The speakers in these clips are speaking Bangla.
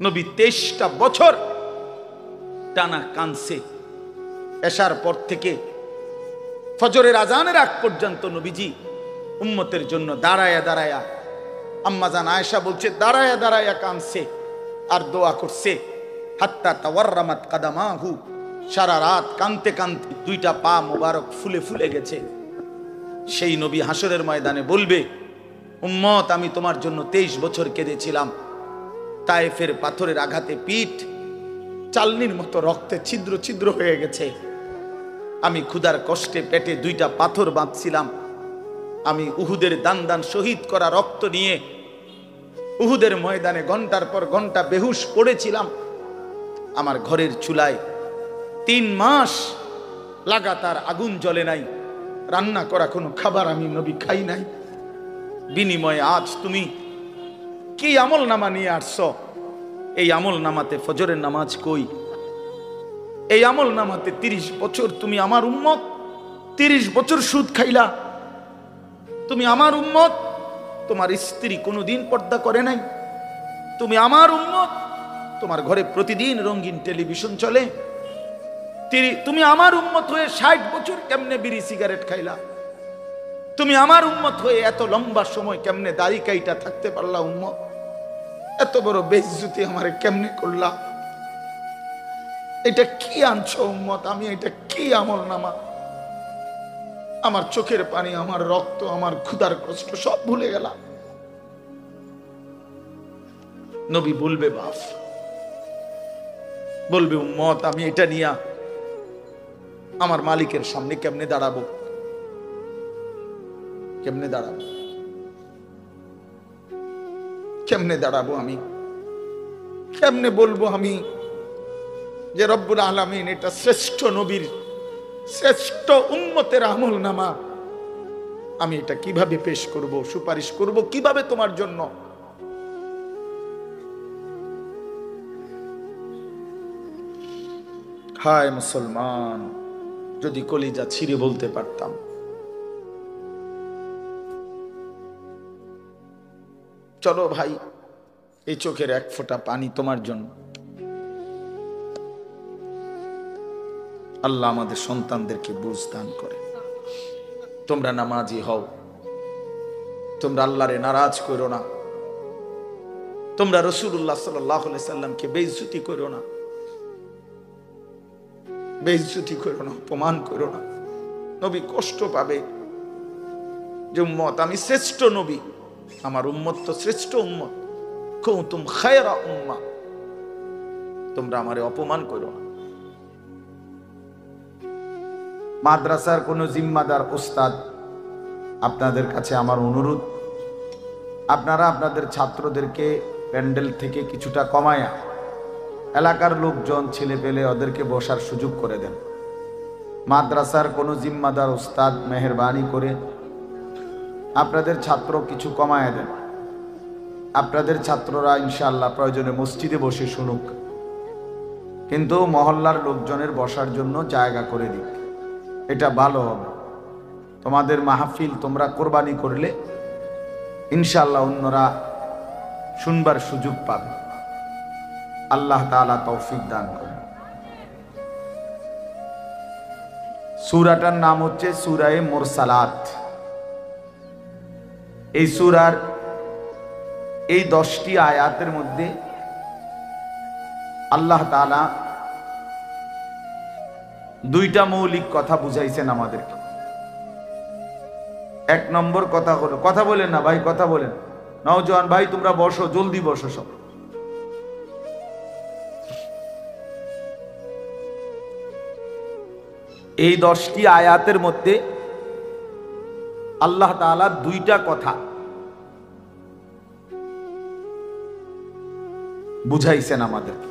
নবী 23টা বছর টানা কানছে। এশার পর থেকে ফজরের আজানের আগ পর্যন্ত নবীজি উম্মতের জন্য দাঁড়ায়া দাঁড়ায়া, আম্মাজান আয়েশা বলছে দাঁড়ায়া দাঁড়ায়া কানছে আর দোয়া করছে। হাত্তা তাওয়াররামাত কাদামাহু, সারা রাত কানতে কানতে দুইটা পা মোবারক ফুলে ফুলে গেছে। সেই নবী হাসরের ময়দানে বলবে, উম্মত আমি তোমার জন্য 23 বছর কেঁদেছিলাম। তায়েফের পাথরের আঘাতে পিঠ চালনির মতো রক্তে ছিদ্র ছিদ্র হয়ে গেছে। আমি ক্ষুধার কষ্টে পেটে দুইটা পাথর বাঁধছিলাম। আমি উহুদের দান দান শহীদ করা রক্ত নিয়ে উহুদের ময়দানে ঘন্টার পর ঘন্টা বেহুশ পড়েছিলাম। আমার ঘরের চুলায় 3 মাস লাগাতার আগুন জ্বলে নাই, রান্না করা কোনো খাবার আমি নবী খাই নাই। বিনিময়ে আজ তুমি কি আমল নামা নিয়ে আসছো? এই আমল নামাতে ফজরের নামাজ কই? এই আমল নামাতে 30 বছর তুমি আমার উম্মত, 30 বছর সুদ খাইলা। তুমি আমার উম্মত, তোমার স্ত্রী কোনোদিন পর্দা করে নাই। তুমি আমার উম্মত, তোমার ঘরে প্রতিদিন রঙিন টেলিভিশন চলে। তুমি আমার উম্মত হয়ে 60 বছর কেমনে বিড়ি সিগারেট খাইলা? তুমি আমার উম্মত হয়ে এত লম্বা সময় কেমনে দাড়ি কাইটা থাকতে পারলা? উম্মত, এত বড় বেইজ্জতি আমারে কেমনে করলা? এটা কি আনছো উম্মত? আমি এটা কি আমল নামা? আমার চোখের পানি, আমার রক্ত, আমার ক্ষুধার কষ্ট সব ভুলে গেলাম। নবী বলবে বাপ, বলবে উম্মত আমি এটা নিয়া আমার মালিকের সামনে কেমনে দাঁড়াবো? কেমনে দাঁড়াবো? কেমনে দাঁড়াবো? আমি কেমনে বলবো আমি যে রব্বুল আলামিন এটা শ্রেষ্ঠ নবীর শ্রেষ্ঠ উম্মতের আমল নামা, আমি এটা কিভাবে পেশ করব, সুপারিশ করব কিভাবে তোমার জন্য? হায় মুসলমান, যদি কলিজা ছিঁড়ে বলতে পারতাম, চলো ভাই এই চোখের এক ফোঁটা পানি তোমার জন্য। আল্লাহ আমাদের সন্তানদেরকে বুঝ দান করে। তোমরা নামাজি হও, তোমরা আল্লাহরে নারাজ করো না, তোমরা রাসূলুল্লাহ সাল্লাল্লাহু আলাইহি সাল্লামকে বেইজ্জতি করো না, বেইজ্জতি করো না, অপমান করো না। নবী কষ্ট পাবে যে উম্মত আমি শ্রেষ্ঠ নবী, আমার উম্মত তো শ্রেষ্ঠ উম্মত। কুনতুম খায়রা উম্মাহ, তোমরা আমারে অপমান করো না। মাদ্রাসার কোন জিম্মাদার উস্তাদ, আপনাদের কাছে আমার অনুরোধ, আপনারা আপনাদের ছাত্রদেরকে প্যান্ডেল থেকে কিছুটা কমায়া এলাকার লোকজন ছেলে পেলে ওদেরকে বসার সুযোগ করে দেন। মাদ্রাসার কোনো জিম্মাদার উস্তাদ মেহেরবানি করে আপনাদের ছাত্র কিছু কমায়া দেন। আপনাদের ছাত্ররা ইনশাআল্লাহ প্রয়োজনে মসজিদে বসে শুনুক, কিন্তু মহল্লার লোকজনের বসার জন্য জায়গা করে দিক। এটা ভালো হবে। তোমাদের মাহফিল তোমরা কোরবানি করলে ইনশাআল্লাহ অন্যরা শুনবার সুযোগ পাবে। আল্লাহ তাআলা তৌফিক দান করেন। সূরাটার নাম হচ্ছে সূরায়ে মুরসালাত। এই সূরার এই 10টি আয়াতের মধ্যে আল্লাহ তাআলা 2টা মৌলিক কথা বুঝাইছেন আমাদেরকে। 1 নম্বর কথা হলো, কথা বলেন না ভাই, কথা বলেন। নওজোয়ান ভাই তোমরা বসো, জলদি বসো সব। এই 10টি আয়াতের মধ্যে আল্লাহ তাআলা 2টা কথা বুঝাইছেন আমাদেরকে।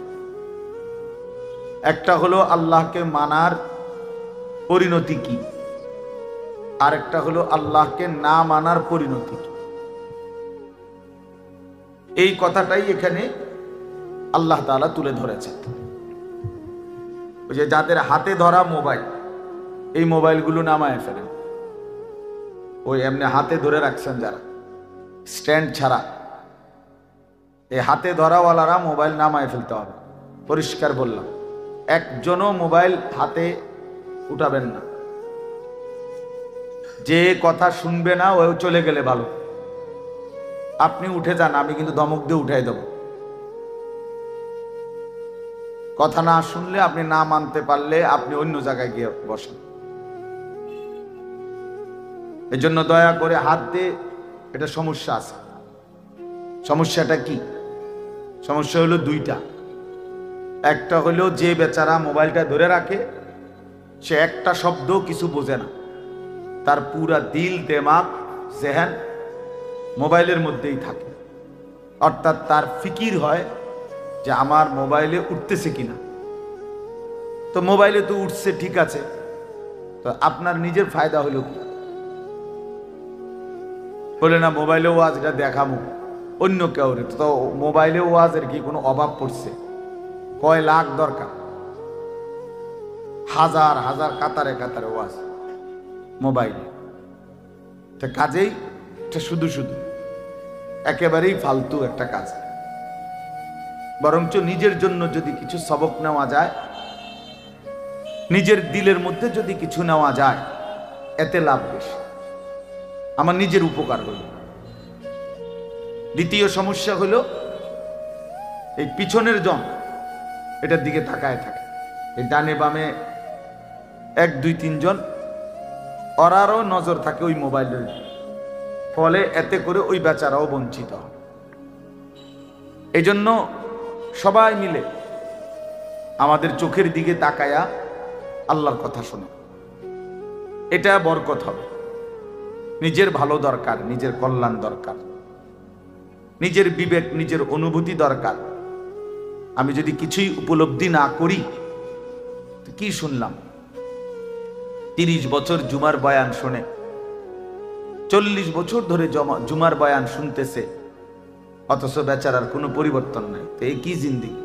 একটা হলো আল্লাহকে মানার পরিণতি কি, আর একটা হলো আল্লাহকে না মানার পরিণতি কি। এই কথাটাই এখানে আল্লাহ তাআলা তুলে ধরেছেন। ওই যে যাদের হাতে ধরা মোবাইল, এই মোবাইলগুলো নামায় ফেলেন। ওই এমনি হাতে ধরে রাখছেন যারা, স্ট্যান্ড ছাড়া, এই হাতে ধরাওয়ালারা মোবাইল নামায় ফেলতে হবে, পরিষ্কার বললাম। একজনও মোবাইল হাতে উঠাবেন না। যে কথা শুনবে না ও চলে গেলে ভালো, আপনি উঠে যান, আমি কিন্তু ধমক দিয়ে উঠাই দেব। কথা না শুনলে, আপনি না মানতে পারলে আপনি অন্য জায়গায় গিয়ে বসেন। এই জন্য দয়া করে হাত দিয়ে, এটা সমস্যা আছে। সমস্যাটা কি? সমস্যা হলো দুইটা। একটা হলো যে বেচারা মোবাইলটা ধরে রাখে, সে একটা শব্দ কিছু বোঝে না, তার পুরা দিল দেমাগ জেহেন মোবাইলের মধ্যেই থাকে। অর্থাৎ তার ফিকির হয় যে আমার মোবাইলে উঠতেছে কিনা। তো মোবাইলে তো উঠছে, ঠিক আছে, তো আপনার নিজের ফায়দা হলো কি? বলে না মোবাইলে ওয়াজ, এটা দেখাবো অন্য কেউ। তো মোবাইলে ওয়াজের কি কোনো অভাব পড়ছে? কয় লাখ দরকার, হাজার হাজার কাতারে কাতারে ওয়াজ মোবাইলে। তো কাজেই এটা শুধু শুধু একেবারেই ফালতু একটা কাজ। বরঞ্চ নিজের জন্য যদি কিছু সবক নেওয়া যায়, নিজের দিলের মধ্যে যদি কিছু নেওয়া যায়, এতে লাভ বেশি, আমার নিজের উপকার হলো। দ্বিতীয় সমস্যা হলো এই পিছনের জন এটার দিকে তাকায় থাকে, এই ডানে বামে 1 2 3 জন, ওরারও নজর থাকে ওই মোবাইলের, ফলে এতে করে ওই বেচারাও বঞ্চিত হয়। এই জন্য সবাই মিলে আমাদের চোখের দিকে তাকায়া আল্লাহর কথা শোনে, এটা বরকত হবে। নিজের ভালো দরকার, নিজের কল্যাণ দরকার, নিজের বিবেক, নিজের অনুভূতি দরকার। আমি যদি কিছুই উপলব্ধি না করি, তো কি শুনলাম? 30 বছর জুমার বয়ান শুনে, 40 বছর ধরে জুমার বয়ান শুনতেছে, অথচ বেচারার কোনো পরিবর্তন নাই। তো এই কি জিন্দেগি?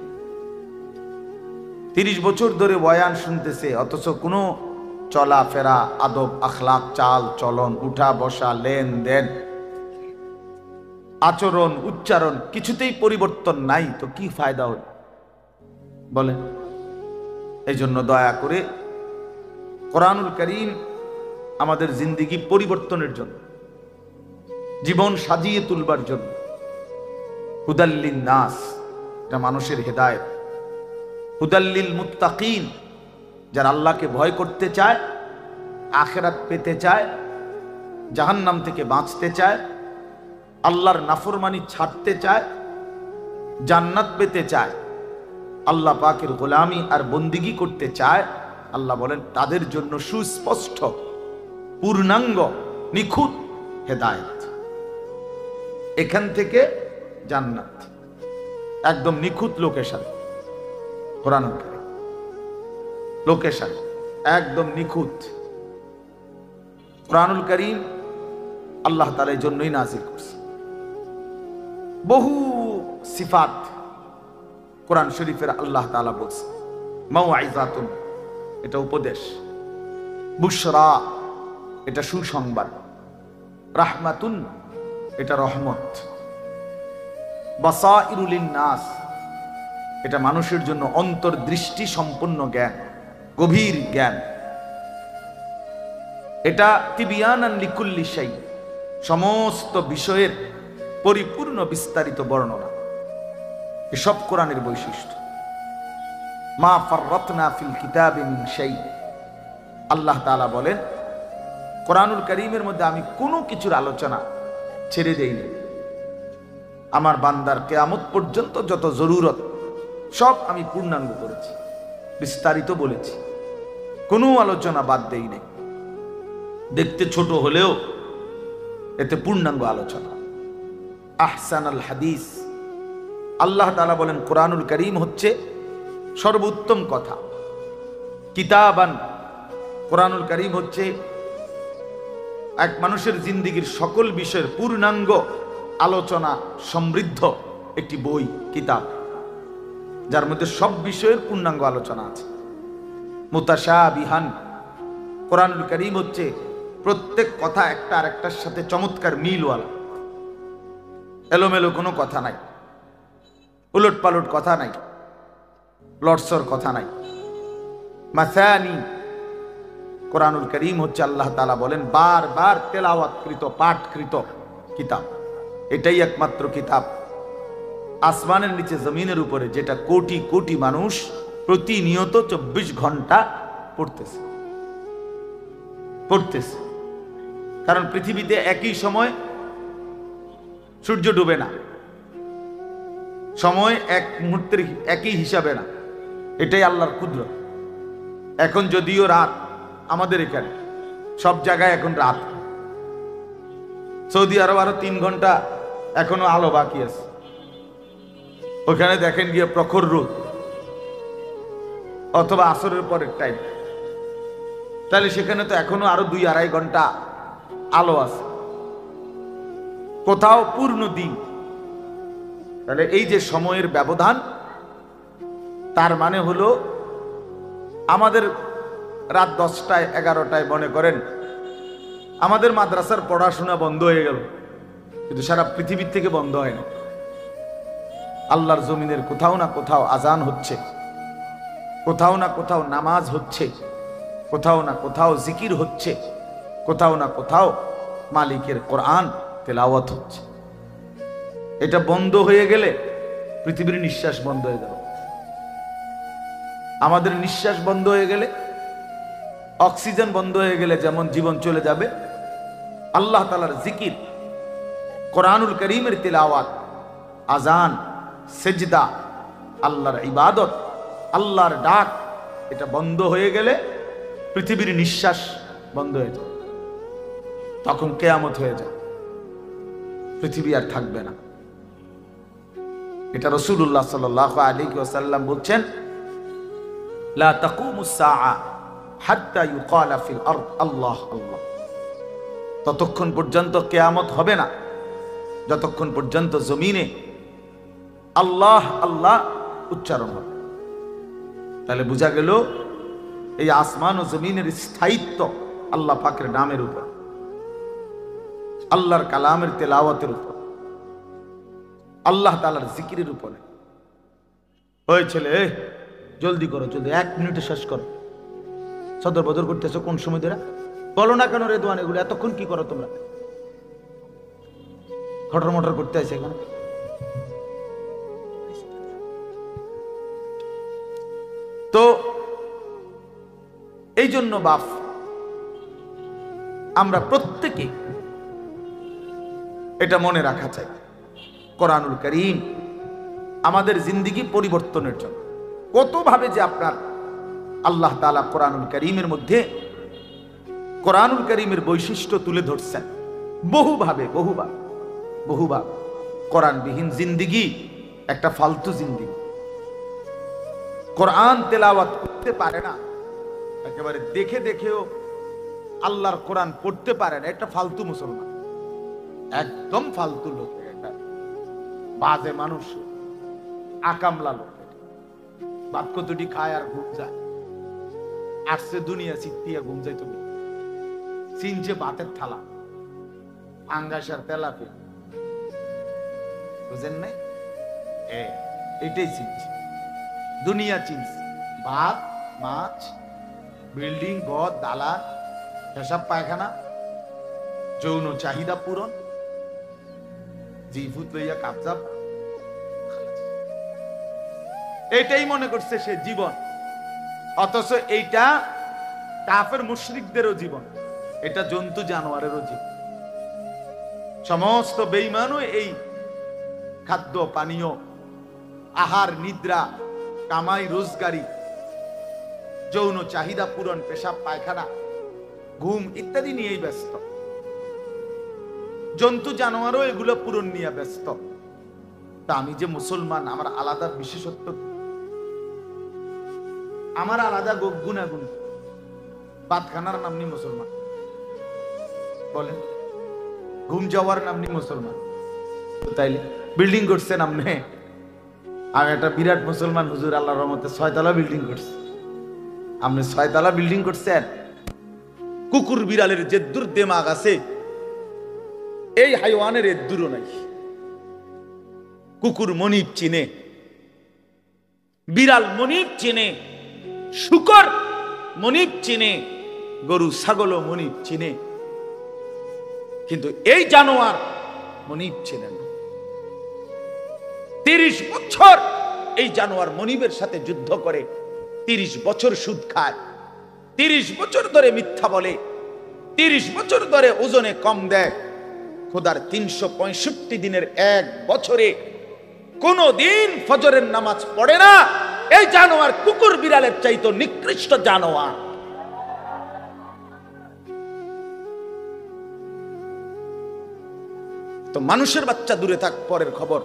30 বছর ধরে বয়ান শুনতেছে, অথচ কোনো চলাফেরা, আদব, আখলাক, চাল চলন, উঠা বসা, লেনদেন, আচরণ, উচ্চারণ কিছুতেই পরিবর্তন নাই। তো কি ফায়দা হল বলেন? এই জন্য দয়া করে কোরআনুল কারীম আমাদের জিন্দেগি পরিবর্তনের জন্য, জীবন সাজিয়ে তুলবার জন্য, হুদাল্লিন নাস, এটা মানুষের হেদায়েত, হুদাল্লিল মুত্তাকিন, যারা আল্লাহকে ভয় করতে চায়, আখিরাত পেতে চায়, জাহান্নাম থেকে বাঁচতে চায়, আল্লাহর নাফরমানি ছাড়তে চায়, জান্নাত পেতে চায়, আল্লাহ পাকের গোলামি আর বন্দিগি করতে চায়, আল্লাহ বলেন তাদের জন্য সুস্পষ্ট, পূর্ণাঙ্গ, নিখুঁত হেদায়েত। এখান থেকে জান্নাত, একদম নিখুঁত লোকেশন। কোরআন লোকেশন একদম নিখুঁত। কোরআনুল কারীম আল্লাহ তাআলা এই জন্যই নাযিল করছে। বহু সিফাত কোরআন শরীফের আল্লাহ তাআলা বলছে। মাউইযাতুন, এটা উপদেশ, বুশরা, এটা সুসংবাদ, রাহমাতুন, এটা রহমত, বাসাইরুল লিন্নাস, এটা মানুষের জন্য অন্তর্দৃষ্টি সম্পন্ন জ্ঞান, গভীর জ্ঞান। এটা তিবিয়ানান লিকুল্লি শাই, সমস্ত বিষয়ের পরিপূর্ণ বিস্তারিত বর্ণনা। এসব কোরআনের বৈশিষ্ট্য। মা ফাররাতনা ফিল কিতাবি মিন শাই, আল্লাহ তাআলা বলেন কোরআনুল কারীমের মধ্যে আমি কোনো কিছুর আলোচনা ছেড়ে দেইনি। আমার বান্দার কিয়ামত পর্যন্ত যত জরুরত সব আমি পূর্ণাঙ্গ করেছি, বিস্তারিত বলেছি, কোনো আলোচনা বাদ দেই নাই। দেখতে ছোট হলেও এতে পূর্ণাঙ্গ আলোচনা। আহসানাল হাদিস, আল্লাহ তাআলা বলেন কোরআনুল কারীম হচ্ছে সর্বোত্তম কথা। কিতাবান, কোরআনুল কারীম হচ্ছে এক মানুষের জিন্দেগীর সকল বিষয়ের পূর্ণাঙ্গ আলোচনা সমৃদ্ধ একটি বই, কিতাব, যার মধ্যে সব বিষয়ের পূর্ণাঙ্গ আলোচনা আছে। মুতাশাবিহান, কোরআনুল কারীম হচ্ছে প্রত্যেক কথা একটা আরেকটার সাথে চমৎকার মিলওয়ালা, এলোমেলো কোনো কথা নাই। উলট পালট কথা নাই, লটসর কথা নাই। মাসানি, কোরআনুল করিম হচ্ছে আল্লাহ তাআলা বলেন বারবার তেলাওয়াতকৃত, পাঠকৃত কিতাব। এটাই একমাত্র কিতাব আসমানের নিচে জমিনের উপরে যেটা কোটি কোটি মানুষ প্রতিনিয়ত 24 ঘন্টা পড়তেছে। কারণ পৃথিবীতে একই সময় সূর্য ডুবে না, সময় এক মুহূর্তের একই হিসাবে না, এটাই আল্লাহর কুদরত। এখন যদিও রাত, আমাদের এখানে সব জায়গায় এখন রাত, সৌদি আরব আরো 3 ঘন্টা এখনো আলো বাকি আছে। ওখানে দেখেন গিয়ে প্রখর রোদ, অথবা আসরের পরের টাইম, তাহলে সেখানে তো এখনো আরো 2-2.5 ঘন্টা আলো আছে, কোথাও পূর্ণ দিন। তাহলে এই যে সময়ের ব্যবধান, তার মানে হলো আমাদের রাত 10টায় 11টায় মনে করেন আমাদের মাদ্রাসার পড়াশোনা বন্ধ হয়ে গেল, কিন্তু সারা পৃথিবীর থেকে বন্ধ হয় না। আল্লাহর জমিনের কোথাও না কোথাও আজান হচ্ছে, কোথাও না কোথাও নামাজ হচ্ছে, কোথাও না কোথাও জিকির হচ্ছে, কোথাও না কোথাও মালিকের কোরআন তেলাওয়াত হচ্ছে। এটা বন্ধ হয়ে গেলে পৃথিবীর নিঃশ্বাস বন্ধ হয়ে যাবে। আমাদের নিঃশ্বাস বন্ধ হয়ে গেলে, অক্সিজেন বন্ধ হয়ে গেলে যেমন জীবন চলে যাবে, আল্লাহ তাআলার জিকির, কোরআনুল করিমের তিলাওয়াত, আজান, সেজদা, আল্লাহর ইবাদত, আল্লাহর ডাক, এটা বন্ধ হয়ে গেলে পৃথিবীর নিঃশ্বাস বন্ধ হয়ে যায়। তখন কিয়ামত হয়ে যায়, পৃথিবী আর থাকবে না। এটা রাসূলুল্লাহ সাল্লাল্লাহু আলাইহি ওয়াসাল্লাম বলছেন, লা তাকুমুস সাআ হাত্তা ইউকালা ফিল আরদ আল্লাহ আল্লাহ। ততক্ষণ পর্যন্ত কিয়ামত হবে না যতক্ষণ পর্যন্ত জমিনে আল্লাহ আল্লাহ উচ্চারণ হবে। তাহলে বোঝা গেল এই আসমান ও জমিনের স্থায়িত্ব আল্লাহ পাকের নামের উপর, আল্লাহর কালামের তেলাওয়াতের উপর, আল্লাহ তাআলার জিকিরের উপরে। ওই ছেলে, জলদি করো, জলদি 1 মিনিটে শেষ করো। সদর বদর করতেছো কোন সময় ধরে? বলো না কেন রে দোয়ান, এগুলো এতক্ষণ কি করো তোমরা? খটর মটর করতে আছে এখানে। তো এই জন্য বাপ, আমরা প্রত্যেকে এটা মনে রাখা চাই, কোরআনুল করিম আমাদের জিন্দেগি পরিবর্তনের জন্য কতভাবে যে আপনার আল্লাহ তাআলা কোরআনুল করিমের মধ্যে কোরআনুল করিমের বৈশিষ্ট্য তুলে ধরছেন বহুভাবে। কোরআনবিহীন জিন্দেগি একটা ফালতু জিন্দেগি। কোরআন তেলাওয়াত করতে পারে না, একেবারে দেখে দেখেও আল্লাহর কোরআন পড়তে পারে না, একটা ফালতু মুসলমান, একদম ফালতু লোক, একটা বাজে মানুষ, আকামলা লোক। ভাত কতটি খায় আর ঘুম যায়, আসছে দুনিয়া চিত্তিয়া ঘুম যাই, তুমি চিনছে ভাতের থালা, আঙ্গাসার তেলাপি, বুঝেন নাই? এটাই চিনছে, দুনিয়া চিনছে। ভাত, মাছ, বিল্ডিং, ঘর, দালান, পেশাব পায়খানা, যৌন চাহিদা পূরণ, জিভুত লইয়া কাবজাব, এটাই মনে করছে সে জীবন। অথচ এইটা কাফের মুশরিকদেরও জীবন, এটা জন্তু জানোয়ারেরও জীবন। সমস্ত বেঈমানও এই খাদ্য পানীয়, আহার, নিদ্রা, কামাই রোজগারি, যৌন চাহিদা পূরণ, পেশাব পায়খানা, ঘুম ইত্যাদি নিয়েই ব্যস্ত। জন্তু জানোয়ারও এগুলো পূরণ নিয়ে ব্যস্ত। তা আমি যে মুসলমান, আমার আলাদা বিশেষত্ব, আমার আলাদা গুণাগুণ। ভাত খানার নাম নি মুসলমান, বলেন? ঘুম যাওয়ার নাম নি মুসলমান, তাইলে বিল্ডিং করছেন আপনি? আমি একটা বিরাট মুসলমান হুজুর, আল্লাহর রহমতে 6 তলা বিল্ডিং করছে। আপনি 6 তলা বিল্ডিং করছেন? কুকুর বিড়ালের যেদ্দুর দেমাগ আছে, এই হাইওয়ানের এদ্দুরও নাই। কুকুর মনিব চিনে, বিড়াল মনিব চিনে, শুকর মনিব চিনে, গরু ছাগলও মনিব চিনে, কিন্তু এই জানোয়ার মনিব চিনে না। 30 বছর এই জানোয়ার মনিবের সাথে যুদ্ধ করে, 30 বছর সুদ খায়, 30 বছর ধরে মিথ্যা বলে, 30 বছর ধরে ওজনে কম দেয়। খোদার 365 দিনের এক বছরে কোনো দিন ফজরের নামাজ পড়ে না। এই জানোয়ার কুকুর বিড়ালের চাইতো নিকৃষ্ট জানোয়ার। তো মানুষের বাচ্চা দূরে থাক, পরের খবর।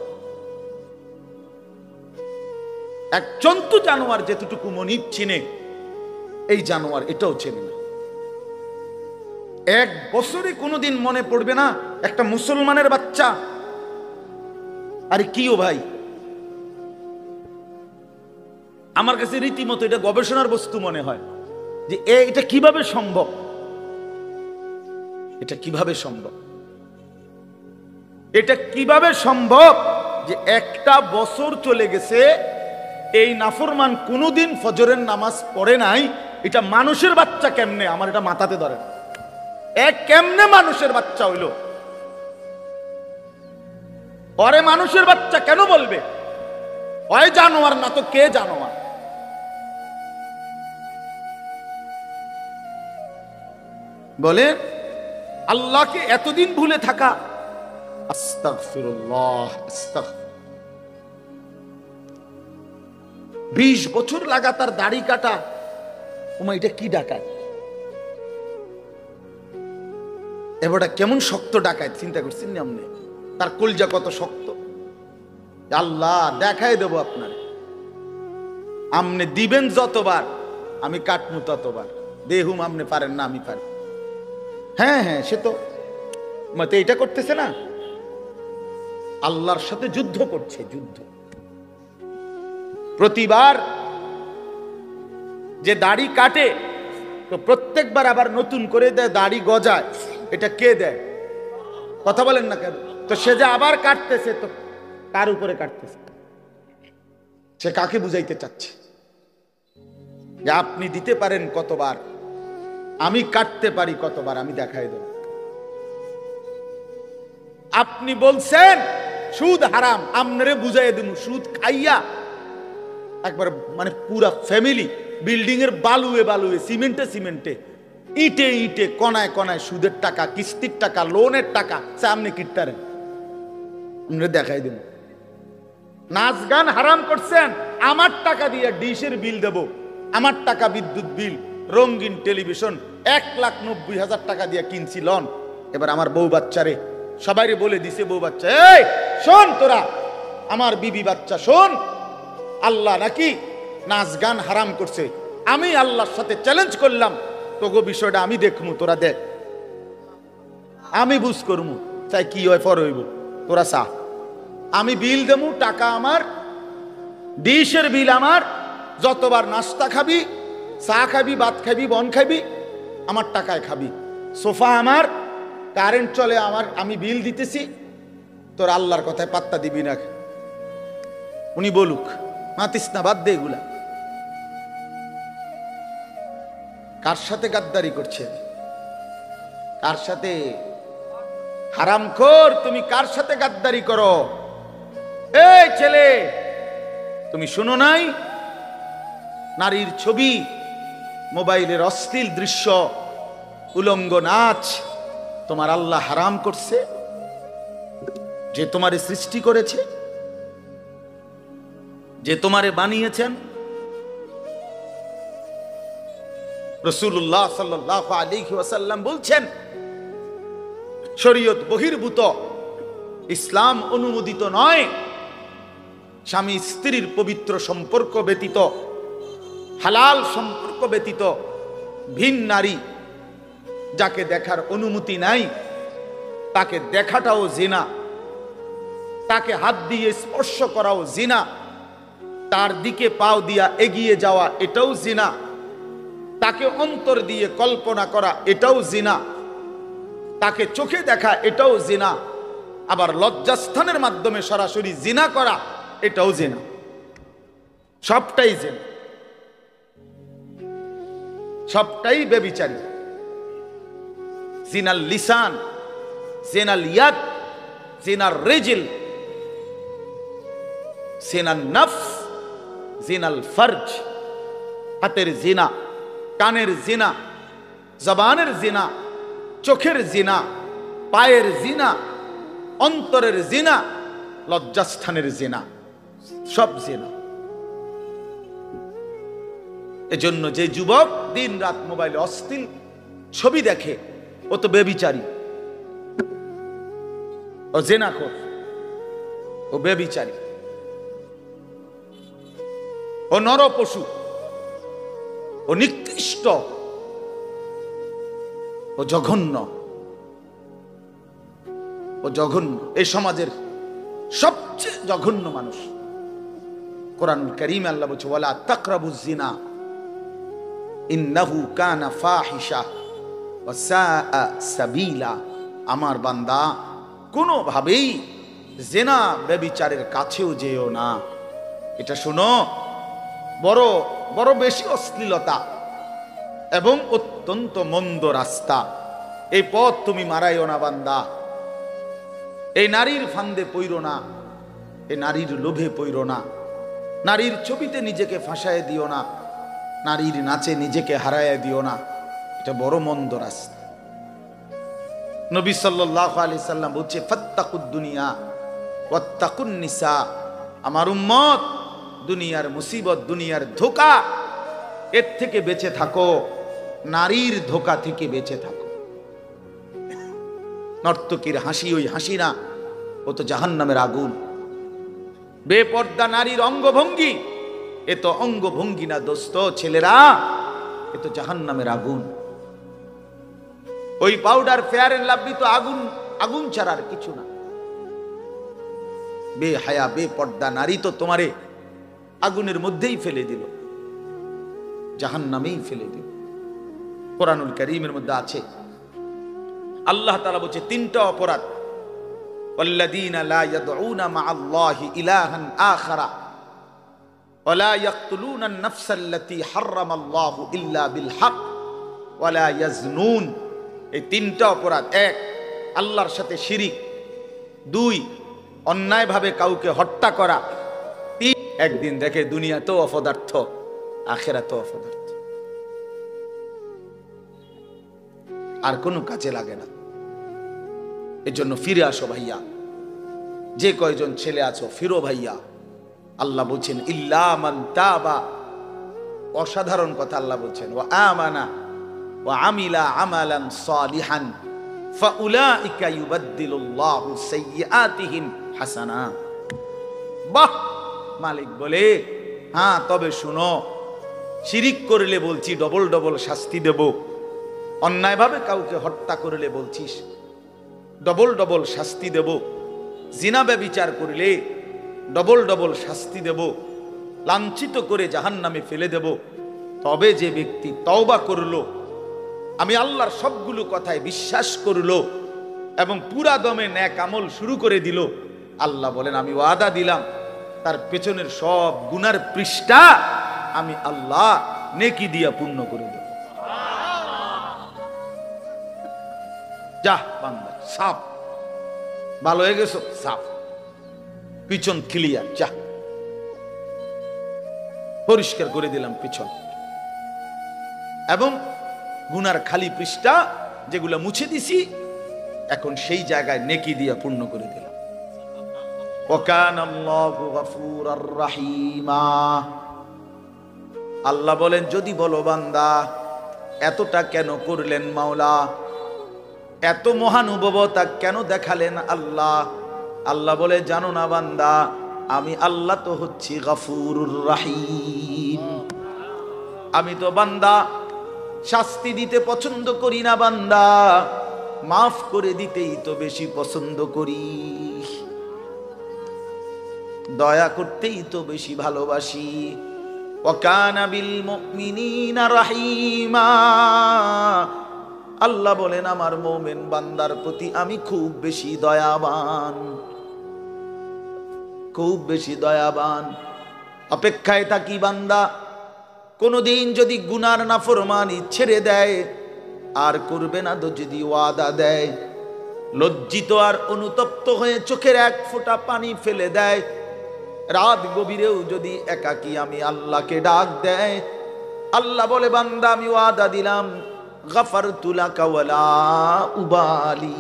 এক জন্তু জানোয়ার যেতটুকু মনিব চিনে, এই জানোয়ার এটাও চেনে না। এক বছরে কোনোদিন মনে পড়বে না একটা মুসলমানের বাচ্চা, আরে কিও ভাই, আমার কাছে রীতিমতো এটা গবেষণার বস্তু মনে হয় যে এটা কিভাবে সম্ভব, এটা কিভাবে সম্ভব, এটা কিভাবে সম্ভব যে একটা বছর চলে গেছে এই নাফরমান কোনোদিন ফজরের নামাজ পড়ে নাই। এটা মানুষের বাচ্চা কেমনে, আমার এটা মাথাতে ধরে না। কেমনে মানুষের বাচ্চা হইল? ওরে মানুষের বাচ্চা কেন বলবে? ওই জানোয়ার না তো কে জানোয়ার? বলে আল্লাহকে এতদিন ভুলে থাকা। আস্তাগফিরুল্লাহ, 20 বছর লাগাতার দাড়ি কাটা, ওমা এটা কি ডাকাত? এবারটা কেমন শক্ত ডাকাত, চিন্তা করছেন না আপনি? তার কলজা কত শক্ত। আল্লাহ দেখাই দেব আপনার, আমনে দিবেন যতবার আমি কাটমু ততবার, দেহুম আমনে পারেন না আমি পারি। হ্যাঁ হ্যাঁ, সে তো মতে এটা করতেছে না, আল্লাহর সাথে যুদ্ধ করছে, যুদ্ধ। প্রতিবার যে দাড়ি কাটে তো প্রত্যেকবার আবার নতুন করে দেয়, দাড়ি গজায়। এটা কে দেয়? কথা বলেন না কেন? তো সে যে আবার কাটতেছে, তো কার উপরে কাটতেছে? সে কাকে বুঝাইতে চাচ্ছে যে আপনি দিতে পারেন কতবার, আমি কাটতে পারি কতবার, আমি দেখাই দেব। আপনি বলছেন সুদ হারাম, আমনে বুঝাই দেব। সুদ খাইয়া একবার মানে পুরা ফ্যামিলি বিল্ডিং এর বালুয়ে বালুয়ে, সিমেন্টে সিমেন্টে, ইটে ইটে, কনায় কনায় সুদের টাকা, কিস্তির টাকা, লোনের টাকা সামনে কিটতারেন, আমরা দেখাই দেব। নাচ গান হারাম করছেন, আমার টাকা দিয়ে ডিশের বিল দেব, আমার টাকা বিদ্যুৎ বিল, রঙিন টেলিভিশন 1,90,000 টাকা দিয়ে কিনছি লন। এবার আমার বউ বাচ্চারে সবাইরে বলে দিছে, বউ বাচ্চা এই শোন, তোরা আমার বিবি বাচ্চা শোন, আল্লাহ নাকি নাচ গান হারাম করছে। আমি আল্লাহর সাথে চ্যালেঞ্জ করলাম, তোগো বিষয়টা আমি দেখমু, তোরা দেখ, আমি বুঝ করমু, চাই কি হয় ফর হইব, তোরা চা, আমি বিল দেবো, টাকা আমার, ডিশের বিল আমার, যতবার নাস্তা খাবি, চা খাবি, ভাত খাবি, বন খাবি, আমার টাকায় খাবি, সোফা আমার, কারেন্ট চলে আমার, আমি বিল দিতেছি, তোর আল্লাহর কথায় পাত্তা দিবি না। উনি বলুক, মাতিস না, বাদ দে এগুলা। কার সাথে গাদ্দারি করছে? কার সাথে? হারামখোর, তুমি কার সাথে গাদ্দারি করো? এই ছেলে, তুমি শুনো নাই নারীর ছবি, মোবাইলের অশ্লীল দৃশ্য, উলঙ্গ নাচ তোমার আল্লাহ হারাম করছে? যে তোমারে সৃষ্টি করেছে, যে তোমারে বানিয়েছেন। রাসূলুল্লাহ সাল্লাল্লাহু আলাইহি ওয়াসাল্লাম বলছেন, শরীয়ত বহির্ভূত, ইসলাম অনুমোদিত নয় স্বামী স্ত্রীর পবিত্র সম্পর্ক ব্যতীত, হালাল সম্পর্ক ব্যতীত ভিন নারী যাকে দেখার অনুমতি নাই তাকে দেখাটাও জিনা, তাকে হাত দিয়ে স্পর্শ করাও জিনা, তার দিকে পাও দিয়া এগিয়ে যাওয়া এটাও জিনা, তাকে অন্তর দিয়ে কল্পনা করা এটাও জিনা, তাকে চোখে দেখা এটাও জিনা, আবার লজ্জাস্থানের মাধ্যমে সরাসরি জিনা করা এটাও জিনা। সবটাই জেনা, সবটাই ব্যভিচারী। জিনাল লিসান, জিনাল ইয়াদ, জিনাল রিজল, জিনাল নফস, জিনাল ফরজ। হাতের জিনা, কানের জিনা, জবানের জিনা, চোখের জিনা, পায়ের জিনা, অন্তরের জিনা, লজ্জাস্থানের জিনা, সব জিনা। এজন্য যে যুবক দিন রাত মোবাইলে অশ্লীল ছবি দেখে, ও তো ব্যভিচারী, ও জিনাখোর, ও ব্যভিচারী, ও নরপশু, ও নিকৃষ্ট, ও জঘন্য, ও জঘন্য। এই সমাজের সবচেয়ে জঘন্য মানুষ। কোরআনুল কারীমে আল্লাহ বলছে, ওয়ালা তাকরাবুজ জিনা ইন্নাহু কানা ফাহিশা ওয়া সাআ সাবিলা। আমার বান্দা, কোনোভাবেই জিনা ব্যভিচারের কাছেও যেও না। এটা শোনো, বড় বড় বেশি অশ্লীলতা এবং অত্যন্ত মন্দ রাস্তা। এই পথ তুমি মারাইও না বান্দা। এই নারীর ফান্দে পইরো না, এই নারীর লোভে পইরো না, নারীর ছবিতে নিজেকে ফাঁসায় দিও না, নারীর নাচে নিজেকে হারায় দিও না। এটা বড় মন্দ রাস্তা। নবী সাল্লাল্লাহু আলাইহি সাল্লাম বলছে, ফাত্তাকুদ দুনিয়া ওয়াত্তাকুন নিসা। আমার উম্মত, দুনিয়ার মুসিবত, দুনিয়ার ধোঁকা, এর থেকে বেঁচে থাকো, নারীর ধোঁকা থেকে বেঁচে থাকো। নর্তকীর হাসি ওই হাসি না, ও তো জাহান্নামের আগুন। বেপর্দা নারীর অঙ্গভঙ্গি, এ তো অঙ্গভঙ্গি না দোস্ত, ছেলেরা, এ তো জাহান্নামের আগুন। ওই পাউডার, ফেয়ার এন্ড লাভলি তো আগুন, আগুন ছাড়ার কিছু না। বেহায়া বেপর্দা নারী তো তোমারে আগুনের মধ্যেই ফেলে দিল, জাহান্নামেই ফেলে দিল। কোরআনুল কারীমের মধ্যে আছে, আল্লাহ তাআলা বলছে তিনটা অপরাধ, ওয়াল্লাযীনা লা ইয়াদউনা মা'আল্লাহি ইলাহান আখারা ওয়া লা ইয়াকতুলুনা আন-নাফসাল্লাতী হারামাল্লাহু ইল্লা বিল হক ওয়া লা ইয়াজনুন। এই তিনটা অপরাধ। এক, আল্লাহর সাথে শিরিক। দুই, অন্যায়ভাবে কাউকে হত্যা করা। তিন, একদিন দেখে দুনিয়াতেও অপদার্থ, আখিরাতেও অপদার্থ, আর কোনো কাজে লাগে না। এজন্য ফিরে আসো ভাইয়া, যে কয়জন ছেলে আছো ফিরো ভাইয়া। আল্লাহ বলছেন ইল্লা মান তাবা, অসাধারণ কথা আল্লাহ বলছেন, ওয়া আমানা ওয়া আমিলা আমালান সালিহান ফাউলাইকা ইউবাদদিলুল্লাহু সাইয়্যাতিহিম হাসানাত। বাহ! মালিক বলে, হ্যাঁ তবে শুনো, শিরিক করলে বলছি ডবল ডবল শাস্তি দেব, অন্যায়ভাবে কাউকে হত্যা করলে বলছিস ডবল ডবল শাস্তি দেব, জিনা ব্যভিচার করলে ডবল ডবল শাস্তি দেব, লাঞ্ছিত করে জাহান্নামে ফেলে দেব। তবে যে ব্যক্তি তওবা করলো, আমি আল্লাহর সবগুলো কথায় বিশ্বাস করলো এবং পুরা দমে নেক আমল শুরু করে দিল, আল্লাহ বলেন আমি ওয়াদা দিলাম তার পেছনের সব গুনার পৃষ্ঠা আমি আল্লাহ নেকি দিয়া পূর্ণ করে দেব। যা বান্দা, সাফ, ভালো হয়ে গেছো, সাফ, পিছন ক্লিয়ার, যা পরিষ্কার করে দিলাম পিছন, এবং গুনার খালি পৃষ্ঠা যেগুলো মুছে দিছি এখন সেই জায়গায় নেকি দিয়া পূর্ণ করে দিলাম। ওয়াকানাল্লাহু গফুরার রাহিমা। আল্লাহ বলেন, যদি বলো বান্দা এতটা কেন করলেন মাওলা, এত মহানুভবতা কেন দেখালেন আল্লাহ? আল্লাহ বলে, জানো না বান্দা, আমি আল্লাহ তো হচ্ছি গফুরুর রাহিম। আমি তো বান্দা শাস্তি দিতে পছন্দ করি না বান্দা, মাফ করে দিতেই তো বেশি পছন্দ করি, দয়া করতেই তো বেশি ভালোবাসি। ওয়াকানা বিল মুমিনিনা রাহিমা। আল্লাহ বলেন, আমার মুমিন বান্দার প্রতি আমি খুব বেশি দয়াবান, খুব বেশি দয়াবান। অপেক্ষায় থাকি বান্দা, কোনদিন যদি গুনার নাফরমানি ছেড়ে দেয় আর করবে না, তো যদি ওয়াদা দেয়, লজ্জিত আর অনুতপ্ত হয়ে চোখের এক ফোঁটা পানি ফেলে দেয়, রাত গভীরেও যদি একাকী আমি আল্লাহকে ডাক দেয়, আল্লাহ বলে বান্দা আমি ওয়াদা দিলাম, গাফারতু লাকা ওয়ালা উবালি,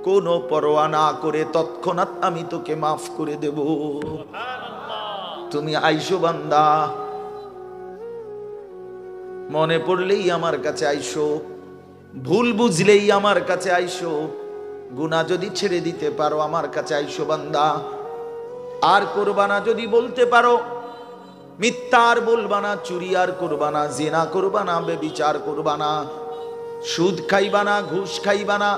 কোনো পরোয়া না করে তৎক্ষণাৎ আমি তোকে মাফ করে দেব। তুমি আইসো বান্দা, মনে পড়লেই আমার কাছে আইসো, ভুল বুঝলেই আমার কাছে আইসো, গুনাহ যদি ছেড়ে দিতে পারো আমার কাছে আইসো বান্দা। আর করবা না যদি বলতে পারো, মিথ্যা আর বলবা না, চুরি আর করবা না, জিনা করবা না, বেবিচার করবা না, সুদ খাইবা না, ঘুষ খাইবা না,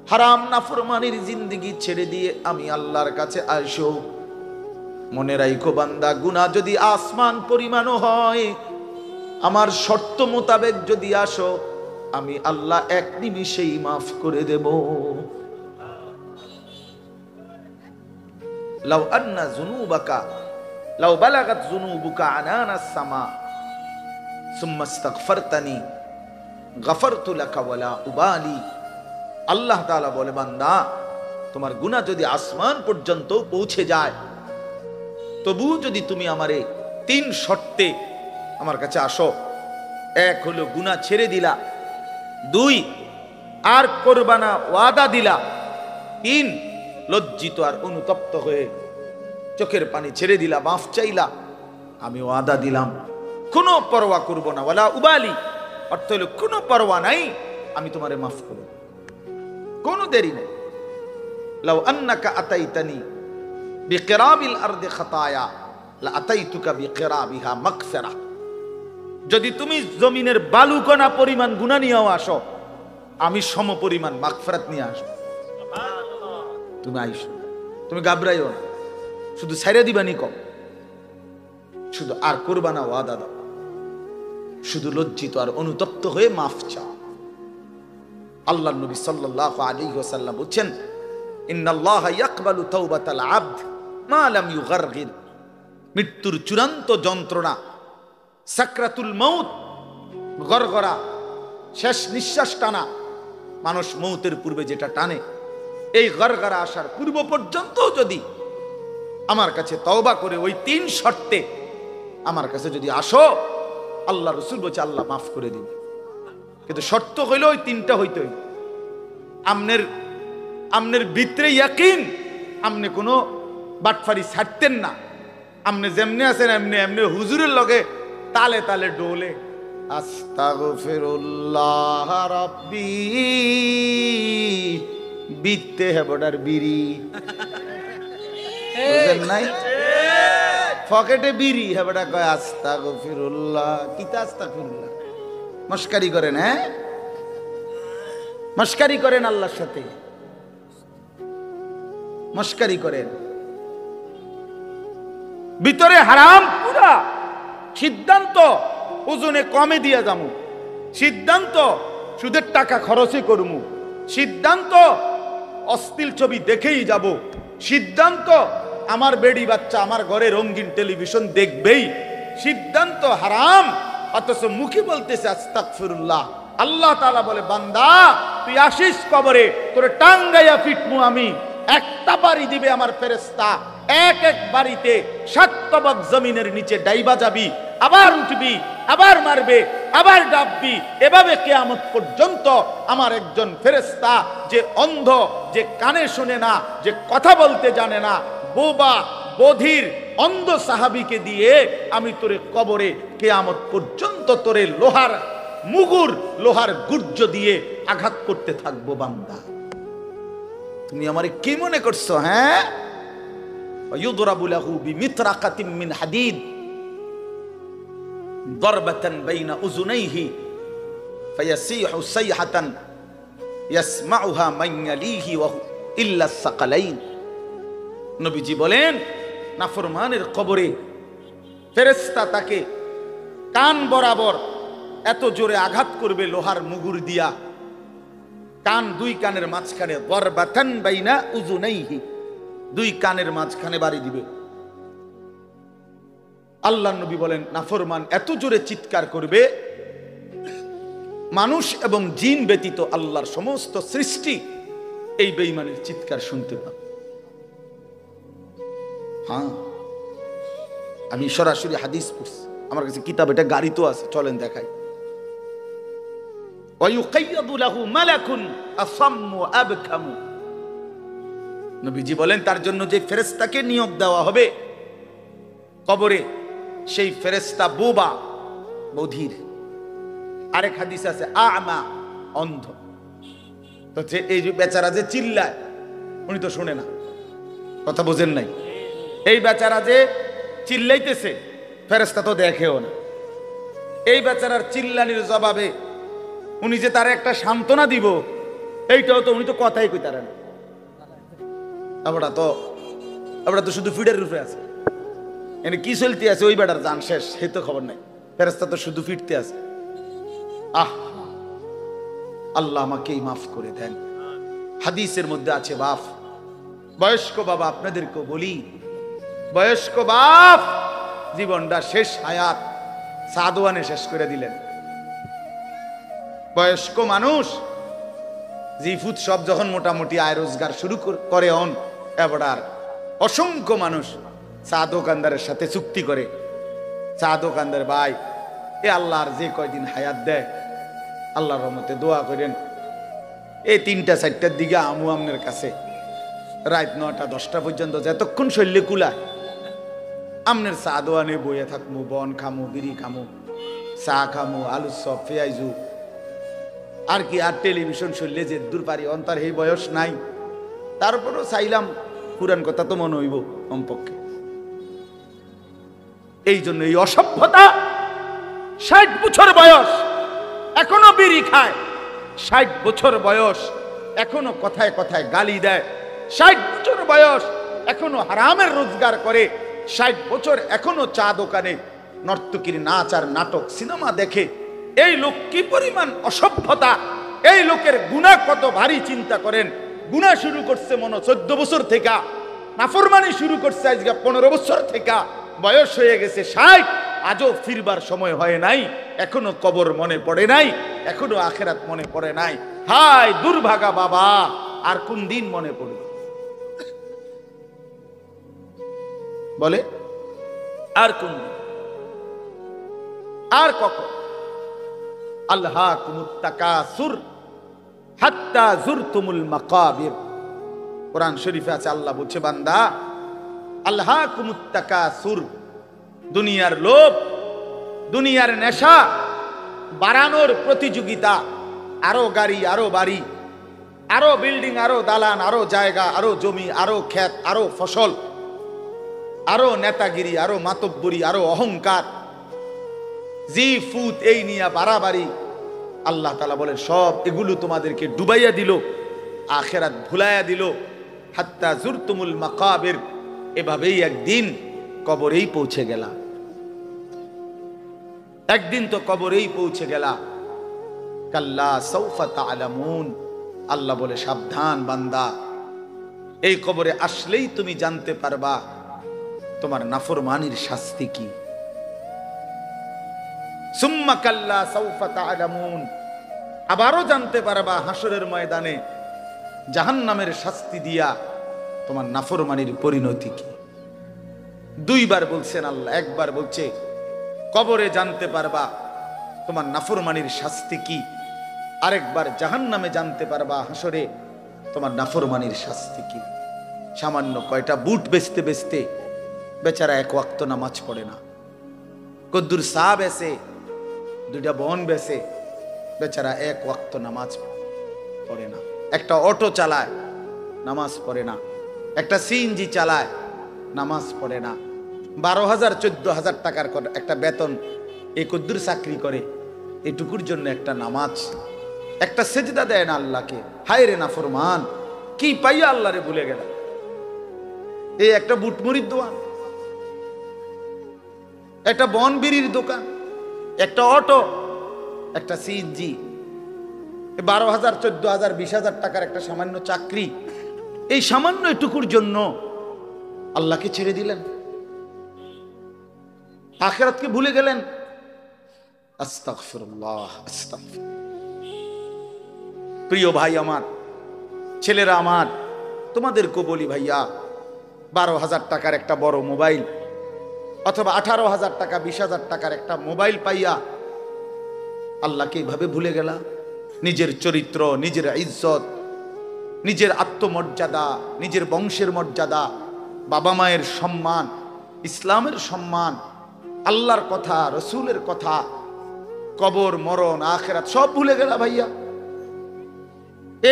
হারাম নাফরমানির জিন্দেগি ছেড়ে দিয়ে আমি আল্লাহর কাছে আইসো। মনে রাখো বান্দা, গুনাহ যদি আসমান পরিমাণও হয়, আমার শর্ত মোতাবেক যদি আসো, আমি আল্লাহ এক নিমিষেই মাফ করে দেব। লাউ আন্না যুনুবাকা লাউ বালাগাত যুনুবুকা আনানাস সামা সুম্মা ইস্তাগফারতানি গাফারতু লাকা ওয়ালা উবালি। আল্লাহ তাআলা বলে বান্দা, তোমার গুনাহ যদি আসমান পর্যন্ত পৌঁছে যায়, তবু যদি তুমি আমারে 3 শর্তে আমার কাছে আসো, 1 হলো গুনাহ ছেড়ে দিলা, 2 আর করবা না ওয়াদা দিলা, 3 লজ্জিত আর অনুতপ্ত হয়ে চোখের পানি ছেড়ে দিলা, মাফ চাইলা, আমি ওয়াদা দিলাম কোনো পরোয়া করব না, ওয়ালা উবালি অর্থ হলো কোনো পরোয়া নাই, আমি তোমারে মাফ করব, কোনো দেরি নেই। লাউ আন্নাকা আতাইতানি বিকিরাবিল আরদি খাতায়া লা আতাইতুকা বিকিরাবিহা মাগফিরা, যদি তুমি জমিনের বালুকণা পরিমাণ গুনাহ নিয়েও আসো, আমি সম পরিমাণ মাগফিরাত নিয়ে আসো। তুমি আইসো, তুমি ঘাবড়াইও না, শুধু ছাইরা দিবানি কম, শুধু আর করবা না ওয়াদা দাও, শুধু লজ্জিত আর অনুতপ্ত হয়ে মাফ চাও। আল্লাহর নবী সাল্লাল্লাহু আলাইহি ওয়াসাল্লাম বলেন, ইন্নাল্লাহা ইয়াকবালু তাওবাতাল আবদ মা লাম ইউগারগির। মৃত্যুর চূড়ান্ত যন্ত্রণা, সাকরাতুল মউত, গরগরা, শেষ নিঃশ্বাস টানা, মানুষ মউতের পূর্বে যেটা টানে, এই গরগরা আসার পূর্ব পর্যন্ত যদি আমার কাছে তওবা করে ওই 3 শর্তে আমার কাছে যদি আসো, আল্লাহ রাসূল বলছে আল্লাহ মাফ করে দিবে। কিন্তু শর্ত হইল ওই 3টা হইতে হইবে। আমনের ভিতরে ইয়াকিন, আমনে কোনো বাটফারি ছাড়তেন না, আমনে যেমনি আছেন এমনি এমনি হুজুরের লগে তালে তালে ডোলে, আস্তাগফিরুল্লাহ রাব্বি বিতে হেবডার বিড়ি বুঝেন নাই, পকেটে বিড়ি হেবডা কয় আস্তাগফিরুল্লাহ, কিতা আস্তাগফিরুল্লাহ, মস্কারি করেন, হ্যাঁ মস্কারি করেন, আল্লাহর সাথে মস্কারি করেন, ভিতরে হারাম পুরা, সিদ্ধান্ত ওজনে কমে দিয়া যামু, সিদ্ধান্ত সুদের টাকা খরচই করমু, সিদ্ধান্ত অশ্লীল ছবি দেখেই যাব, সিদ্ধান্ত আমার বেডি বাচ্চা আমার ঘরে রঙিন টেলিভিশন দেখবেই, সিদ্ধান্ত হারাম, অথচ মুখে বলতেছে আস্তাগফিরুল্লাহ। আল্লাহ তাআলা বলে বান্দা তুই আসিস কবরে, তোরে টাঙ্গাইয়া পিটমু আমি, একটা বাড়ি দিবে আমার ফেরেশতা, এক এক বাড়িতে 7 তবক জমিনের নিচে ডাইবা যাবি, আবার উঠবি, আবার মারবে, আবার ডাববি, এভাবে কিয়ামত পর্যন্ত আমার একজন ফেরেশতা, যে অন্ধ, যে কানে শুনে না, যে কথা বলতে জানে না, বোবা বধির অন্ধ সাহাবীকে দিয়ে আমি তোরে কবরে কিয়ামত পর্যন্ত তোরে লোহার মুগুর, লোহার গুর্জ দিয়ে আঘাত করতে থাকবো। বান্দা তুমি আমারে কি মনে করছো? হ্যাঁ, ইউদরাবু লাহু বিমিতরাকাতিন মিন হাদিদ দারবাতান বাইনা উযুনাইহি ফায়াসিহু সাইহাতান ইয়াসমাউহা মান ইয়ালিহি ওয়া ইল্লা সাকালাইন। নবীজি বলেন নাফরমানের কবরে ফেরেশতা তাকে কান বরাবর এত জোরে আঘাত করবে লোহার মুগুর দিয়া, কান 2 কানের মাঝখানে, দারবাতান বাইনা উযুনাইহি 2 কানের মাঝখানে বাড়ি দিবে। আল্লাহ নবী বলেন নাফরমান এত জোরে চিৎকার করবে মানুষ এবং জিন ব্যতীত আল্লাহর সমস্ত সৃষ্টি এই বেঈমানের চিৎকার শুনতে পাবে। হ্যাঁ, আমি সরাসরি হাদিস পড়ছি, আমার কাছে কিতাব, এটা গাড়িতেও আছে, চলেন দেখাই। নবীজি বলেন তার জন্য যে ফেরেশতাকে নিয়োগ দেওয়া হবে কবরে, সেই ফেরেশতা বোবা, বধির। আরেক হাদিস আছে আমা, অন্ধ। তো যে এই যে বেচারা যে চিল্লায়, উনি তো শুনে না, কথা বোঝেন নাই? এই বেচারা যে চিল্লাইতেছে, ফেরেশতা তো দেখেও না। এই বেচারার চিল্লানির জবাবে উনি যে তার একটা সান্ত্বনা দিব, এইটাও তো উনি তো কথাই কইতারে না। আমরা তো শুধু ফিডের রূপে আছে, এনে কি চলতে আছে ওই বেটার জান শেষ, সেই তো খবর নাই। ফেরেশতা তো শুধু ফিরতে আছে। আল্লাহ আমাকেই মাফ করে দেন। হাদিসের মধ্যে আছে বাপ, বয়স্ক বাবা, আপনাদেরকেও বলি, বয়স্ক বাপ জীবনটা শেষ হায়াত সাদওয়ানে শেষ করে দিলেন। বয়স্ক মানুষ জিফুত সব যখন মোটামুটি আয় রোজগার শুরু করে এবার অসংখ্য মানুষ চা দোকানদারের সাথে চুক্তি করে, চা দোকানদার ভাই এ আল্লাহর যে কয়দিন হায়াত দেয় আল্লাহর রহমতে দোয়া করেন, এই 3টা 4টার দিকে আমু আমনের কাছে রাত 9টা 10টা পর্যন্ত যতক্ষণ শৈল্যে কুলায় আমনের চা দোয়ানে বইয়ে থাকবো, বন খামু, বিড়ি খামু, চা খামু, আলু চপ, পেঁয়াজু, আর কি আর টেলিভিশন শৈল্যে যে দূর পারি অন্তর এই বয়স নাই। তারপরও চাইলাম পুরান কথা তো মনে হইব কমপক্ষে। এই জন্য এই অসভ্যতা, 60 বছর বয়স এখনো বিড়ি খায়, 60 বছর বয়স এখনো কথায় কথায় গালি দেয়, 60 বছর বয়স এখনো হারামের রোজগার করে, 60 বছর এখনো চা দোকানে নর্তকীর নাচ আর নাটক সিনেমা দেখে। এই লোক কি পরিমাণ অসভ্যতা! এই লোকের গুনাহ কত ভারী চিন্তা করেন। গুনাহ শুরু করছে মনে 14 বছর থেকে, নাফরমানি শুরু করছে আজকে 15 বছর থেকে, বয়স হয়ে গেছে 60, আজও ফিরবার সময় হয় নাই, এখনো কবর মনে পড়ে নাই, এখনো আখেরাত মনে পড়ে নাই। হায় দুর্ভাগা বাবা, আর কোন দিন মনে পড়বে বলে? আর কোন দিন, আর কখন? আল্লাহকুমুত তাকাসুর হাত্তা যুরতুমুল মাকাবির। কোরআন শরীফে আছে, আল্লাহ বলছে বান্দা আল্লাহকুমুত তাকাসুর, দুনিয়ার লোভ, দুনিয়ার নেশা বাড়ানোর প্রতিযোগিতা, আরো গাড়ি, আরো বাড়ি, আরো বিল্ডিং, আরো দালান, আরো জায়গা, আরো জমি, আরো ক্ষেত, আরো ফসল, আরো নেতাগিরি, আরো মাতব্বরি, আরো অহংকার, জি ফুত, এই নিয়ে বাড়াবাড়ি। আল্লাহ তাআলা বলেন সব এগুলো তোমাদেরকে ডুবাইয়া দিল, আখিরাত ভুলাইয়া দিল। হাত্তা যুরতুমুল মাকাবির, এভাবেই একদিন কবরেই পৌঁছে গেলা, একদিন তো কবরেই পৌঁছে গেলা। কাল্লা সাউফা তা'লামুন, আল্লাহ বলে সাবধান বান্দা, এই কবরে আসলেই তুমি জানতে পারবা তোমার নাফরমানির শাস্তি কি। সুম্মা কাল্লা সাউফা তা'লামুন, আবারও জানতে পারবা হাসরের ময়দানে জাহান্নামের শাস্তি দিয়া তোমার নাফরমানির পরিণতি কি। 2 বার বলছেন আল্লাহ, একবার বলছে কবরে জানতে পারবা তোমার নাফরমানির শাস্তি কি, আরেকবার জাহান্নামে জানতে পারবা হাসরে তোমার নাফরমানির শাস্তি কি। সামান্য কয়টা বুট বেচতে বেচতে বেচারা 1 ওয়াক্ত নামাজ পড়ে না, কদ্দুর চা বেচে, 2টা বন বেচে, বেচারা 1 ওয়াক্ত নামাজ পড়ে না। একটা অটো চালায়, নামাজ পড়ে না। একটা সিএনজি চালায়, নামাজ পড়ে না। 12,000 14,000 টাকার একটা বেতন, এই কদ্দুর চাকরি করে, এটুকুর জন্য একটা নামাজ, একটা সেজদা দেয় না আল্লাহকে। হায় রে নাফরমান, কি পাইয়া আল্লাহরে ভুলে গেল। এই একটা বুটমুড়ির দোকান, একটা বন বিড়ির দোকান, একটা অটো, একটা সিএনজি, 12,000 14,000 20,000 টাকার একটা সামান্য চাকরি, এই সামান্য এটুকুর জন্য আল্লাহকে ছেড়ে দিলেন। আখিরাতকে ভুলে গেলেন। আস্তাগফিরুল্লাহ, আস্তাগফিরুল্লাহ। প্রিয় ভাই আমার, ছেলেরা আমার, তোমাদেরকে বলি ভাইয়া, 12,000 টাকার একটা বড় মোবাইল অথবা 18,000 টাকা 20,000 টাকার একটা মোবাইল পাইয়া আল্লাহকে এইভাবে ভুলে গেলা। নিজের চরিত্র, নিজের ইজ্জত, নিজের আত্মমর্যাদা, নিজের বংশের মর্যাদা, বাবা মায়ের সম্মান, ইসলামের সম্মান, আল্লাহর কথা, রসুলের কথা, কবর, মরণ, আখিরাত সব ভুলে গেলা ভাইয়া।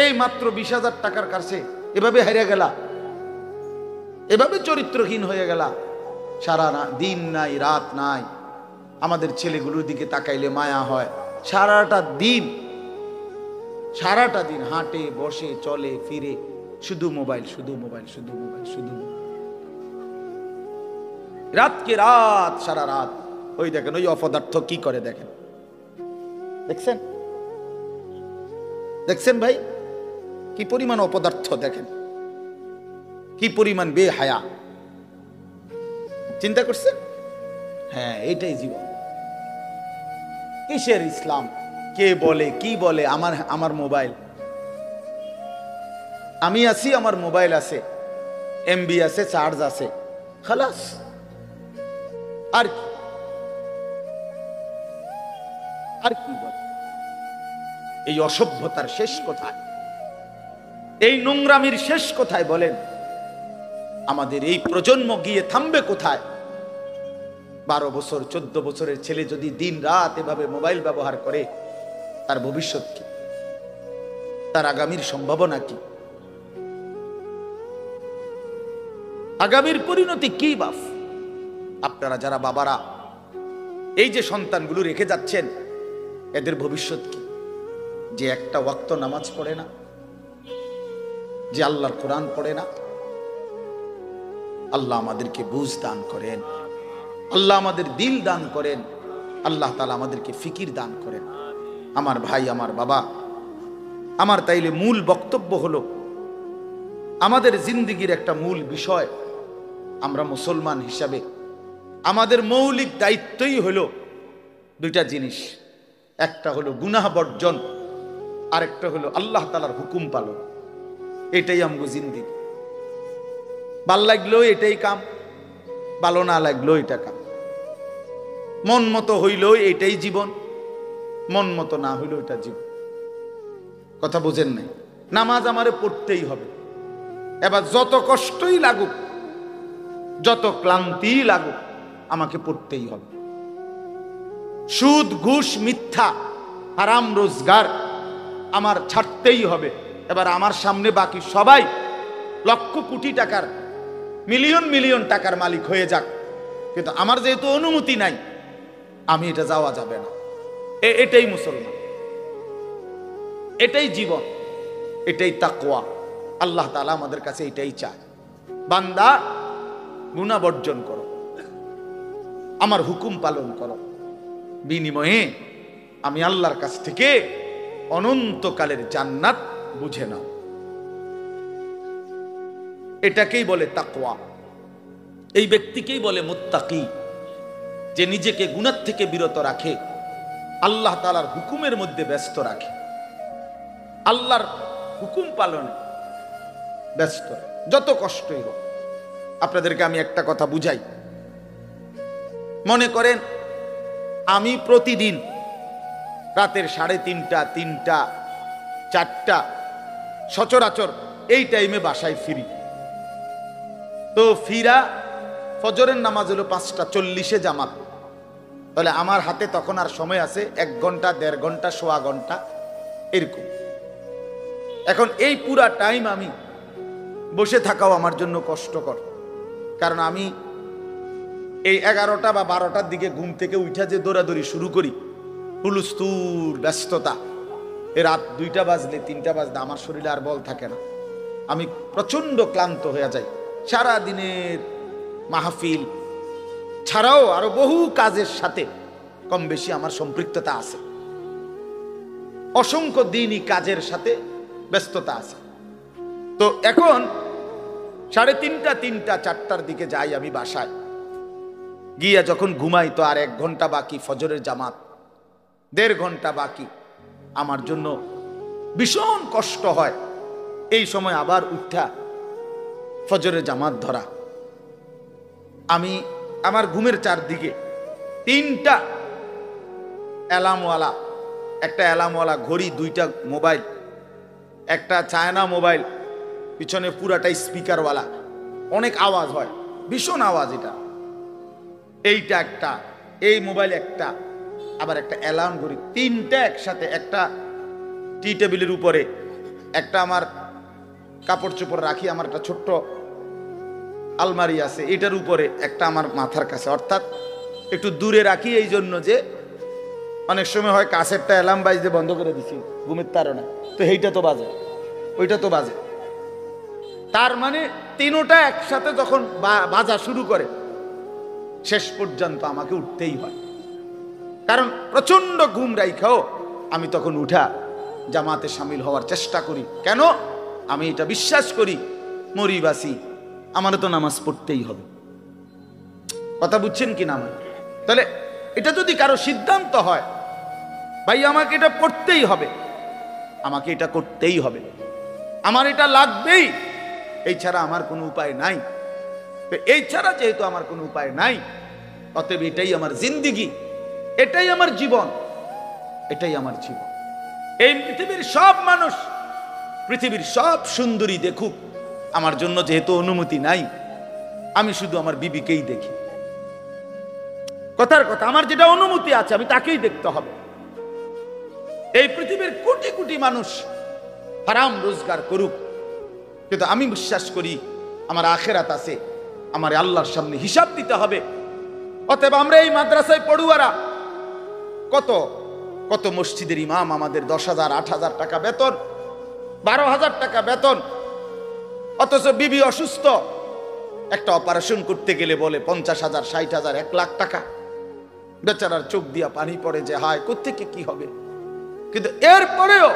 এই মাত্র 20,000 টাকার কাছে এভাবে হারিয়ে গেলা, এভাবে চরিত্রহীন হয়ে গেলা। সারা দিন নাই, রাত নাই। আমাদের ছেলেগুলোর দিকে তাকাইলে মায়া হয়। সারাটা দিন হাঁটে, বসে, চলে, ফিরে, শুধু মোবাইল, শুধু মোবাইল, শুধু মোবাইল, শুধু রাতকে রাত, সারা রাত। ওই দেখেন ওই অপদার্থ কি করে, দেখেন, দেখছেন, দেখছেন ভাই কি পরিমাণ অপদার্থ, দেখেন কি পরিমাণ বেহায়া। চিন্তা করছেন? হ্যাঁ, এটাই জীবন। কিসের ইসলাম? কে বলে, কি বলে? আমার মোবাইল, আমি আছি, আমার মোবাইল আছে, এমবি আছে, চার্জ আছে, খালাস। আর কি বলে? এই অসভ্যতার শেষ কোথায়? এই নোংরামির শেষ কোথায় বলেন? আমাদের এই প্রজন্ম গিয়ে থামবে কোথায়? 12 বছর 14 বছরের ছেলে যদি দিন রাত এভাবে মোবাইল ব্যবহার করে, তার ভবিষ্যৎ কি? তার আগামীর সম্ভাবনা কি? আগামীর পরিণতি কি বাপ? আপনারা যারা বাবারা এই যে সন্তানগুলো রেখে যাচ্ছেন, এদের ভবিষ্যৎ কি? যে একটা ওয়াক্ত নামাজ পড়ে না, যে আল্লাহর কোরআন পড়ে না। আল্লাহ আমাদেরকে বুঝ দান করেন, আল্লাহ আমাদের দিল দান করেন, আল্লাহ তাআলা আমাদেরকে ফিকির দান করেন। আমার ভাই, আমার বাবা, আমার তাইলে মূল বক্তব্য হলো, আমাদের জিন্দেগির একটা মূল বিষয়, আমরা মুসলমান হিসাবে আমাদের মৌলিক দায়িত্বই হলো দুইটা জিনিস। একটা হলো গুনাহ বর্জন, আরেকটা হলো আল্লাহ তাআলার হুকুম পালন। এটাই আমগো জিন্দেগি। ভাল লাগলেও এটাই কাম, ভালো না লাগলেও এটা কাম। মন মতো হইলেও এটাই জীবন, মন মতো না হইলেও এটা জীবন। কথা বুঝেন নাই? নামাজ আমারে পড়তেই হবে। এবার যত কষ্টই লাগুক, যত ক্লান্তি লাগুক, আমাকে পড়তেই হবে। সুদ, ঘুষ, মিথ্যা, হারাম রোজগার আমার ছাড়তেই হবে। এবার আমার সামনে বাকি সবাই লক্ষ কোটি টাকার, মিলিয়ন মিলিয়ন টাকার মালিক হয়ে যাক, কিন্তু আমার যেহেতু অনুমতি নাই, আমি এটা যাওয়া যাবে না। এটাই মুসলমান, এটাই জীবন, এটাই তাকওয়া। আল্লাহ তাআলা আমাদের কাছে এটাই চায়, বান্দা গুনাহ বর্জন করো, আমার হুকুম পালন করো, বিনিময়ে আমি আল্লাহর কাছ থেকে অনন্তকালের জান্নাত বুঝে নাও। এটাকেই বলে তাকওয়া। এই ব্যক্তিকেই বলে মুত্তাকি, যে নিজেকে গুনাহ থেকে বিরত রাখে, আল্লাহ তাআলার হুকুমের মধ্যে ব্যস্ত রাখে, আল্লাহর হুকুম পালনে ব্যস্ত, যত কষ্টই হোক। আপনাদেরকে আমি একটা কথা বুঝাই। মনে করেন আমি প্রতিদিন রাতের 3:30, 3টা, 4টা সচরাচর এই টাইমে বাসায় ফিরি। তো ফিরা ফজরের নামাজ হলো 5:40 জামাত। তাহলে আমার হাতে তখন আর সময় আছে 1 ঘন্টা, 1.5 ঘন্টা, সোয়া ঘন্টা এরকম। এখন এই পুরা টাইম আমি বসে থাকাও আমার জন্য কষ্টকর, কারণ আমি এই 11টা বা 12টার দিকে ঘুম থেকে উঠা যে দৌড়াদৌড়ি শুরু করি, হুলস্থুল ব্যস্ততা, এ রাত 2টা বাজলে 3টা বাজলে আমার শরীরে আর বল থাকে না, আমি প্রচন্ড ক্লান্ত হয়ে যাই। সারা দিনের মাহফিল ছাড়াও আরো বহু কাজের সাথে কম বেশি আমার সম্পৃক্ততা আছে, অসংখ্য দিনই কাজের সাথে ব্যস্ততা আছে। তো এখন 3:30, 3টা, 4টার দিকে যাই আমি বাসায়। গিয়া যখন ঘুমাই তো আর 1 ঘন্টা বাকি ফজরের জামাত, 1.5 ঘন্টা বাকি। আমার জন্য ভীষণ কষ্ট হয় এই সময় আবার উঠা ফজরের জামাত ধরা। আমি আমার ঘুমের চারদিকে 3টা অ্যালার্মওয়ালা, একটা অ্যালার্মওয়ালা ঘড়ি, 2টা মোবাইল, একটা চায়না মোবাইল, পিছনে পুরাটাই স্পিকারওয়ালা, অনেক আওয়াজ হয়, ভীষণ আওয়াজ। এইটা একটা, এই মোবাইল একটা, আবার একটা অ্যালার্ম ঘড়ি, 3টা একসাথে। একটা টি টেবিলের উপরে, একটা আমার কাপড় চোপড় রাখি, আমার একটা ছোট্ট আলমারি আছে, এটার উপরে একটা আমার মাথার কাছে, অর্থাৎ একটু দূরে রাখি এই জন্য যে অনেক সময় হয় কাছেরটা অ্যালার্ম বাজতে বন্ধ করে দিছি ঘুমের তাড়না, তো এইটা তো বাজে, ওইটা তো বাজে। তার মানে 3টা একসাথে যখন বাজা শুরু করে শেষ পর্যন্ত আমাকে উঠতেই হয়, কারণ প্রচন্ড ঘুম রাইখাও আমি তখন উঠা জামাতে শামিল হওয়ার চেষ্টা করি। কেন? আমি এটা বিশ্বাস করি মরিবাসি আমার তো নামাজ পড়তেই হবে। কথা বুঝছেন কি না? তাহলে এটা যদি কারো সিদ্ধান্ত হয় ভাই আমাকে এটা পড়তেই হবে, আমাকে এটা করতেই হবে, আমার এটা লাগবেই, এই ছাড়া আমার কোনো উপায় নাই। এই ছাড়া যেহেতু আমার কোনো উপায় নাই, অতএব এটাই আমার জিন্দিগি, এটাই আমার জীবন, এটাই আমার জীবন। এই পৃথিবীর সব মানুষ, পৃথিবীর সব সুন্দরী দেখুক, আমার জন্য যেহেতু অনুমতি নাই, আমি শুধু আমার বিবিকেই দেখি। কথার কথা, আমার যেটা অনুমতি আছে আমি তাকেই দেখতে হবে। এই পৃথিবীর কোটি কোটি মানুষ হারাম রোজগার করুক, কিন্তু আমি বিশ্বাস করি আমার আখেরাত আছে, আমার আল্লাহর সামনে হিসাব দিতে হবে। অতএব আমরা এই মাদ্রাসায় পড়ুয়ারা, কত কত মসজিদের ইমাম, আমাদের 10,000 8,000 টাকা বেতন, 12,000 টাকা বেতন, অথচ বিবি অসুস্থ, একটা অপারেশন করতে গেলে বলে 50,000 60,000 1 লাখ টাকা। বেচারার চোখ দিয়া পানি পড়ে যে হায় কোত্থেকে কি হবে। কিন্তু এরপরেও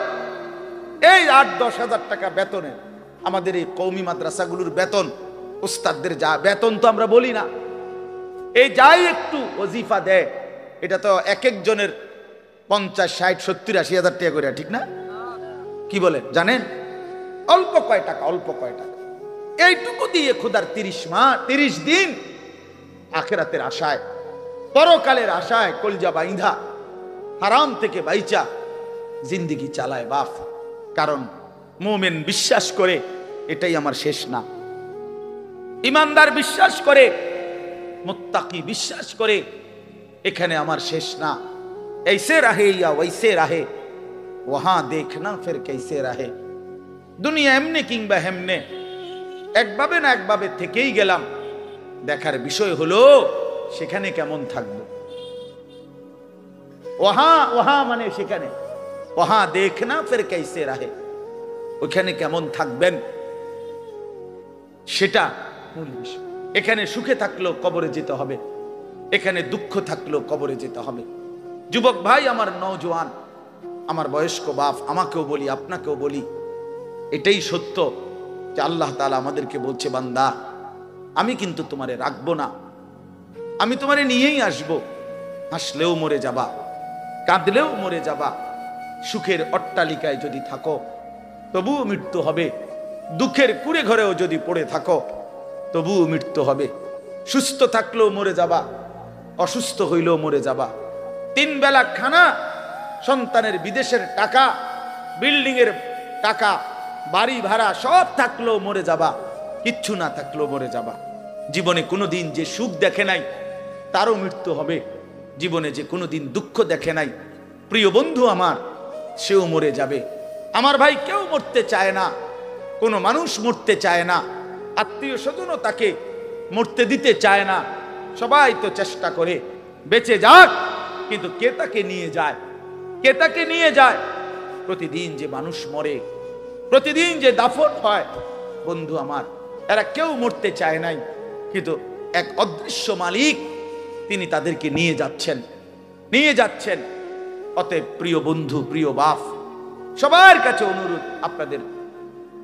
এই 8-10 হাজার টাকা বেতনে আমাদের এই কওমি মাদ্রাসাগুলোর বেতন, উস্তাদদের যা বেতন তো আমরা বলি না, এই যাই একটু ওজিফা দেয় এটা তো এক একজনের 50 60 70 80 হাজার টাকা করে, ঠিক না? কি বলেন জানেন? অল্প কয় টাকা, অল্প কয় টাকা। এইটুকু দিয়ে খোদার 30 দিন আখেরাতের আশায়, পরকালের আশায় কলজা বাইন্ধা হারাম থেকে বাইচা জিন্দিগি চালায় বাপ। কারণ মুমিন বিশ্বাস করে এটাই আমার শেষ না, ইমানদার বিশ্বাস করে, মুত্তাকি বিশ্বাস করে এখানে আমার শেষ না। ऐसे रहे या वैसे रहे वहां देखना फिर कैसे रहे। দুনিয়া এমনি কিংবা হেমনে, একভাবে না একভাবে থেকেই গেলাম, দেখার বিষয় হলো সেখানে কেমন থাকবো। ওহা মানে সেখানে, ওহা দেখনা ফির कैसे रहे, ওখানে কেমন থাকবেন সেটা মূল বিষয়। এখানে সুখে থাকলেও কবরে যেতে হবে, এখানে দুঃখ থাকলেও কবরে যেতে হবে। যুবক ভাই, আমার নওজোয়ান, আমার বয়স্ক বাপ, আমাকেও বলি আপনাকেও বলি, এটাই সত্য যে আল্লাহ তাআলা আমাদেরকে বলছে, বান্দা আমি কিন্তু তোমারে রাখবো না, আমি তোমারে নিয়েই আসবো। হাসলেও মরে যাবা, কাঁদলেও মরে যাবা। সুখের অট্টালিকায় যদি থাকো তবুও মৃত্যু হবে, দুঃখের কুড়ে ঘরেও যদি পড়ে থাকো তবুও মৃত্যু হবে। সুস্থ থাকলেও মরে যাবা, অসুস্থ হইলেও মরে যাবা। 3 বেলা খানা, সন্তানের বিদেশের টাকা, বিল্ডিং এর টাকা, বাড়ি ভাড়া সব থাকলেও মরে যাবা, কিচ্ছু না থাকলেও মরে যাবা। জীবনে কোনোদিন যে সুখ দেখে নাই তারও মৃত্যু হবে, জীবনে যে কোনোদিন দুঃখ দেখে নাই প্রিয় বন্ধু আমার, সেও মরে যাবে। আমার ভাই, কেউ মরতে চায় না, কোনো মানুষ মরতে চায় না, আত্মীয় স্বজনও তাকে মরতে দিতে চায় না। সবাই তো চেষ্টা করে বেঁচে যাক, কিন্তু কে তাকে নিয়ে যায়, কে তাকে নিয়ে যায়? প্রতিদিন যে মানুষ মরে, প্রতিদিন যে দাফন হয়, বন্ধু আমার, এরা কেউ মরতে চায় নাই, কিন্তু এক অদৃশ্য মালিক তিনি তাদেরকে নিয়ে যাচ্ছেন, নিয়ে যাচ্ছেন। অতএব প্রিয় বন্ধু, প্রিয় বাপ, সবার কাছে অনুরোধ, আপনাদের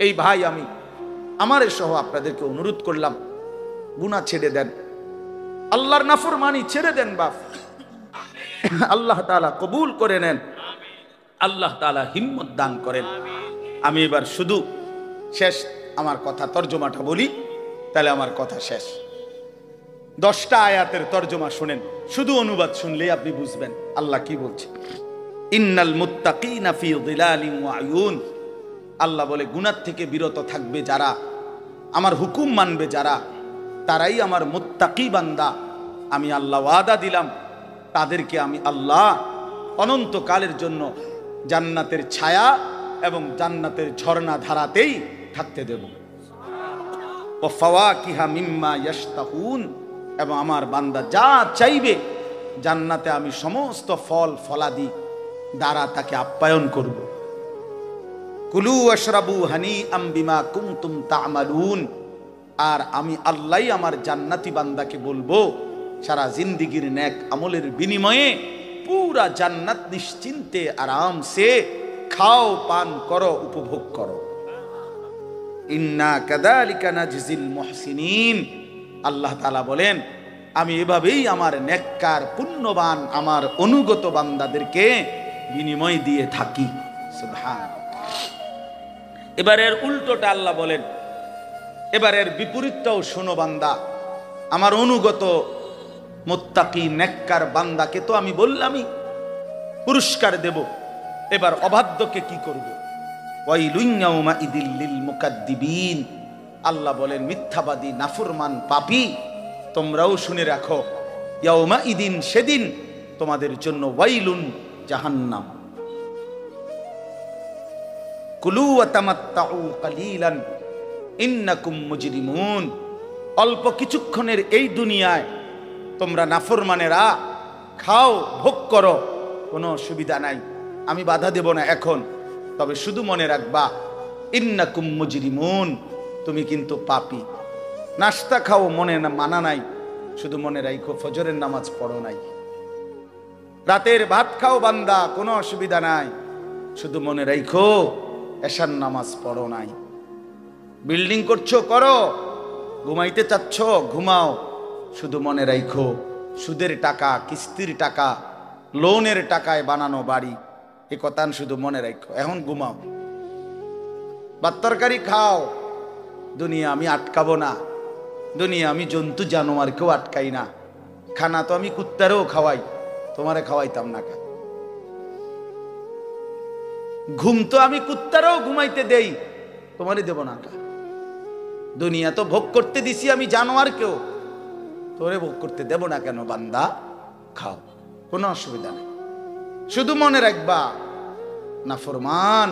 এই ভাই, আমি আমার সহ আপনাদেরকে অনুরোধ করলাম, গুনাহ ছেড়ে দেন, আল্লাহর নাফরমানি ছেড়ে দেন বাপ, আল্লাহ তাআলা কবুল করে নেন, আল্লাহ তাআলা হিম্মত দান করেন। আমি এবার শুধু শেষ আমার কথা তর্জমাটা বলি, তাহলে আমার কথা শেষ। 10টা আয়াতের তর্জমা শুনেন, শুধু অনুবাদ শুনলেই আপনি বুঝবেন আল্লাহ কি বলছে। ইন্নাল মুত্তাকিনা ফি যিলালিন ওয়া আয়ুন, আল্লাহ বলে গুনাহ থেকে বিরত থাকবে যারা, আমার হুকুম মানবে যারা, তারাই আমার মুত্তাকি বান্দা। আমি আল্লাহ ওয়াদা দিলাম তাদেরকে আমি আল্লাহ অনন্তকালের জন্য জান্নাতের ছায়া এবং জান্নাতের ঝর্ণা ধারাতেই থাকতে দেব। ও ফাওয়াকিহা মিম্মা ইয়াশতাহুন, এবং আমার বান্দা যা চাইবে জান্নাতে আমি সমস্ত ফল ফলাদি দ্বারা তাকে আপ্যায়ন করব। কুলু ওয়াশরাবু হানিআম বিমা কুনতুম তা'মালুন, আর আমি আল্লাহই আমার জান্নাতি বান্দাকে বলবো সারা জিন্দেগীর নেক আমলের বিনিময়ে পুরা জান্নাত নিশ্চিন্তে আরামসে খাও, পান করো, উপভোগ করো। ইন্না কাযালিকা নাজজিল মুহসিনিন, আল্লাহ তাআলা বলেন আমি এভাবেই আমার নেককার পুণ্যবান আমার অনুগত বান্দাদেরকে বিনিময় দিয়ে থাকি। সুবহান। এবারের উল্টোটা আল্লাহ বলেন, এবারের বিপরীতটাও শোনো বান্দা, আমার অনুগত মুত্তাকি নেককার বান্দাকে তো আমি বললামই পুরস্কার দেব, এবার অবাধ্যকে কি করব? ওয়াইলুন ইয়াউমাইযিল লিল মুকাদ্দিবিন, আল্লাহ বলেন মিথ্যাবাদী নাফরমান পাপী তোমরাও শুনে রাখো, ইয়াউমাইদিন সেদিন তোমাদের জন্য ওয়াইলুন জাহান্নাম। কুলু ওয়া তামাত্তাউ কালিলান ইন্নাকুম মুজরিমুন, অল্প কিছুক্ষণের এই দুনিয়ায় তোমরা নাফরমানেরা খাও, ভোগ করো, কোনো অসুবিধা নাই, আমি বাধা দেব না এখন, তবে শুধু মনে রাখবা ইন্নাকুম মুজরিমুন, তুমি কিন্তু পাপী। নাস্তা খাও, মনে না মানা নাই, শুধু মনে রাখো ফজরের নামাজ পড়ো নাই। রাতের ভাত খাও বান্দা, কোনো অসুবিধা নাই, শুধু মনে রাখো এশার নামাজ পড়ো নাই। বিল্ডিং করছো করো, ঘুমাইতে চাচ্ছ ঘুমাও, শুধু মনে রাখো সুদের টাকা, কিস্তির টাকা, লোনের টাকায় বানানো বাড়ি, এ কথা শুধু মনে রাখো। এখন ঘুমাও, ভাত তরকারি খাও, দুনিয়া আমি আটকাবো না, দুনিয়া আমি জন্তু জানোয়ারকেও আটকাই না, খানা তো আমি কুত্তারেও খাওয়াই, তোমারে খাওয়াইতাম না। ঘুম তো আমি কুত্তারেও ঘুমাইতে দেই, তোমারে দেব না। দুনিয়া তো ভোগ করতে দিছি আমি জানোয়ারকেও, তোরে ভোগ করতে দেব না কেন? বান্দা খাও, কোনো অসুবিধা নেই, শুধু মনে রাখবা নাফরমান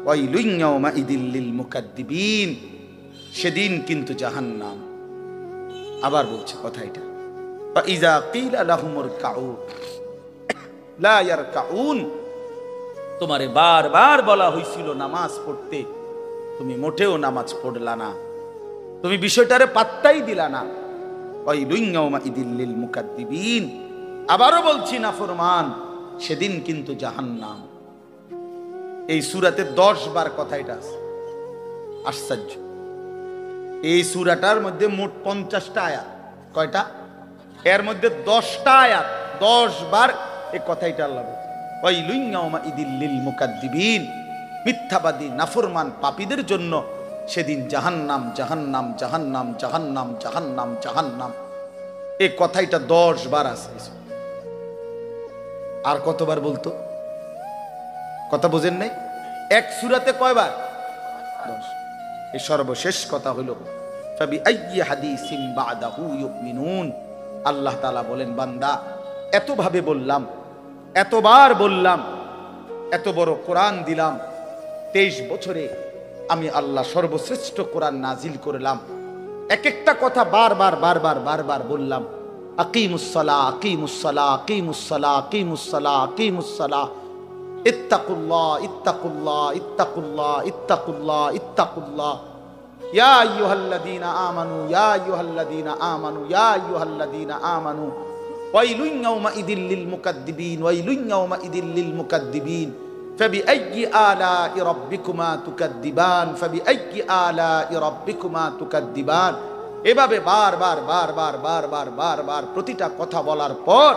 ওয়াইলুন ইয়াউমাইযিল লিল মুকাদ্দিবিন, সেদিন কিন্তু জাহান্নাম। আবার বলছে কথা এটা, ফাইযা কিলা লাহুমুরকাউ লা ইয়ারকাউন, তোমারে বারবার বলা হয়েছিল নামাজ পড়তে, তুমি মোটেও নামাজ পড়লা না, তুমি বিষয়টারে পাত্তাই দিলা না। ওয়াইলুন ইয়াউমাইযিল লিল মুকাদ্দিবিন, আবারও বলছি নাফরমান সেদিন কিন্তু জাহান্নাম। এই সূরাতে 10 বার কথা এটা আছে, আশ্চর্য। এই সূরাটার মধ্যে মোট 50টা আয়াত, কয়টা? এর মধ্যে 10টা আয়াত, 10 বার এই কথাইটা আল্লাহ বলছে, ওয়াইলুন ইয়াউমাইযিল লিল মুকাদ্দিবিন, মিথ্যাবাদী নাফরমান পাপীদের জন্য সেদিন জাহান্নাম, জাহান্নাম, জাহান্নাম, জাহান্নাম, জাহান্নাম, জাহান্নাম। এই কথাইটা 10 বার আছে। আর কতবার বলতো? কথা বোঝেন নাই? এক সূরাতে কয়বার? 10। এই সর্বশেষ কথা হলো ফাবি আইয়ি হাদিসিন বাদাহু ইউমিনুন, আল্লাহ তাআলা বলেন বান্দা এতভাবে বললাম, এতবার বললাম, এত বড় কোরআন দিলাম, 23 বছরে আমি আল্লাহ সর্বশ্রেষ্ঠ কোরআন নাজিল করলাম, এক একটা কথা বারবার বারবার বারবার বললাম, আকিমুস সালাহ, আকিমুস সালাহ, আকিমুস সালাহ, আকিমুস সালাহ, আকিমুস সালাহ, ইত্তাকুল্লাহ, ইত্তাকুল্লাহ, ইত্তাকুল্লাহ, ইত্তাকুল্লাহ, ইত্তাকুল্লাহ, ইয়া আইয়ুহাল্লাযীনা আমানু, ইয়া আইয়ুহাল্লাযীনা আমানু, ইয়া আইয়ুহাল্লাযীনা আমানু, ওয়াইলুন ইয়াউমাইযিল লিল মুকাদ্দিবিন, ওয়াইলুন ইয়াউমাইযিল লিল মুকাদ্দিবিন, ফাবিআইয়ি আলাই রাব্বিকুমা তুকাদ্দিবান, ফাবিআইয়ি আলাই রাব্বিকুমা তুকাদ্দিবান। এভাবে বারবার বারবার বারবার বারবার প্রতিটা কথা বলার পর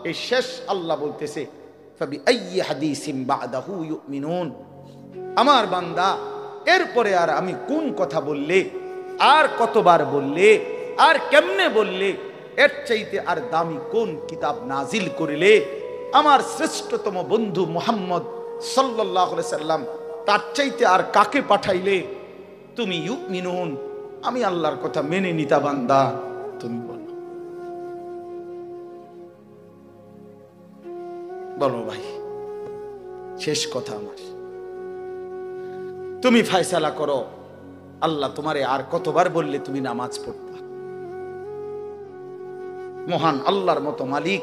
এই শেষ আল্লাহ বলতেছে ফাবিআইয়ি হাদিসিম বা'দাহু ইউমিনুন, আমার বান্দা এরপরে আর আমি কোন কথা বললে, আর কতবার বললে, আর কেমনে বললে, এর চাইতে আর দামি কোন কিতাব নাজিল করিলে, আমার শ্রেষ্ঠতম বন্ধু মুহাম্মদ সাল্লাল্লাহু আলাইহি সাল্লাম তার চাইতে আর কাকে পাঠাইলে তুমি ইউমিনুন, আমি আল্লাহর কথা মেনে নিতা বান্দা। তুমি বলো বলো ভাই, শেষ কথা আমার, তুমি ফয়সালা করো। আল্লাহ তোমারে আর কতবার বললে তুমি নামাজ পড়তা? মহান আল্লাহর মতো মালিক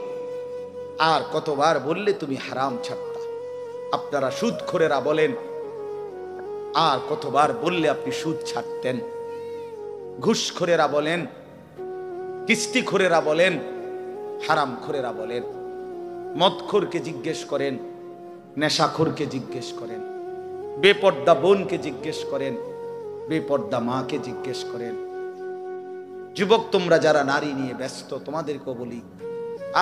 আর কতবার বললে তুমি হারাম ছাড়তা? আপনারা সুদখোরেরা বলেন, আর কতবার বললে আপনি সুদ ছাড়তেন? ঘুষখোরেরা বলেন, কিস্তিখোরেরা বলেন, হারামখোরেরা বলেন, মদখোরকে জিজ্ঞেস করেন, নেশাখোরকে জিজ্ঞেস করেন, বেপর্দা বোনকে জিজ্ঞেস করেন, বেপর্দা মাকে জিজ্ঞেস করেন। যুবক তোমরা যারা নারী নিয়ে ব্যস্ত, তোমাদেরকে বলি,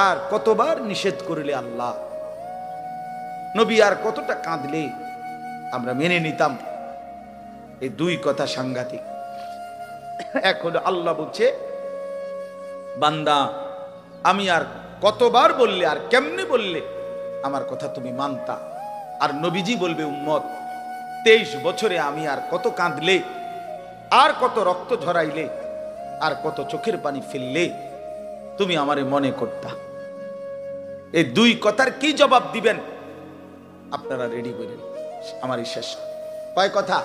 আর কতবার নিষেধ করলে আল্লাহ, নবী আর কতটা কাঁদলে আমরা মেনে নিতাম? এই দুই কথা সাংঘাতিক। এখন আল্লাহ বলছে, বান্দা আমি আর কতবার বললে, আর কেমনে বললে আমার কথা তুমি মানতা? আর নবীজি বলবে, উম্মত 23 বছরে আমি আর কত কাঁদলে, আর কত রক্ত ঝরাইলে, আর কত চোখের পানি ফেললে তুমি আমারে মনে করতা? এই দুই কথার কি জবাব দিবেন আপনারা রেডি করেন। আমার এই শেষ কয় কথা।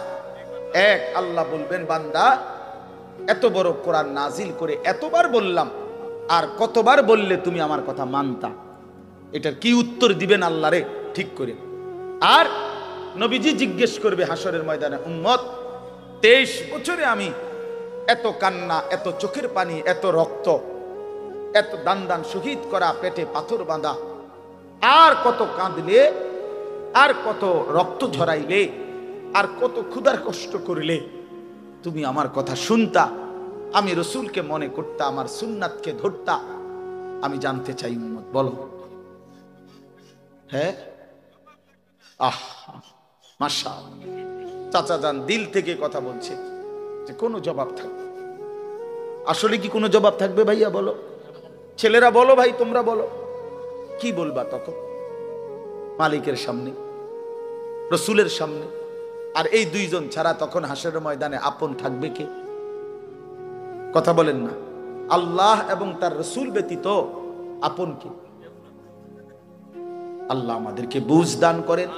এক, আল্লাহ বলবেন, বান্দা এত বড় কোরআন নাজিল করে এতবার বললাম, আর কতবার বললে তুমি আমার কথা মানতা? এটার কি উত্তর দিবেন আল্লাহরে ঠিক করে। আর নবীজি জিজ্ঞেস করবে হাসরের ময়দানে, উম্মত 23 বছরে আমি এত কান্না, এত চোখের পানি, এত রক্ত, এত দান দান শহীদ করা, পেটে পাথর বাঁধা, আর কত কাঁদলে, আর কত রক্ত ঝরাইলে, আর কত ক্ষুধার কষ্ট করিলে তুমি আমার কথা শুনতা, আমি রসুলকে মনে করতা, আমার সুন্নাতকে ধরতা? আমি জানতে চাই উম্মত, বলো। হ্যাঁ, মাশাআল্লাহ, চাচা যান দিল থেকে কথা বলছে যে কোনো জবাব থাকবে। আসলে কি কোনো জবাব থাকবে ভাইয়া? বলো, ছেলেরা বলো, ভাই তোমরা বলো, কি বলবা তখন মালিকের সামনে, রসুলের সামনে? আর এই দুইজন ছাড়া তখন হাসরের ময়দানে আপন থাকবে কে? কথা বলেন না। আল্লাহ এবং তার রসুল ব্যতীত আপন কে? আল্লাহ আমাদেরকে বুঝ দান করেন।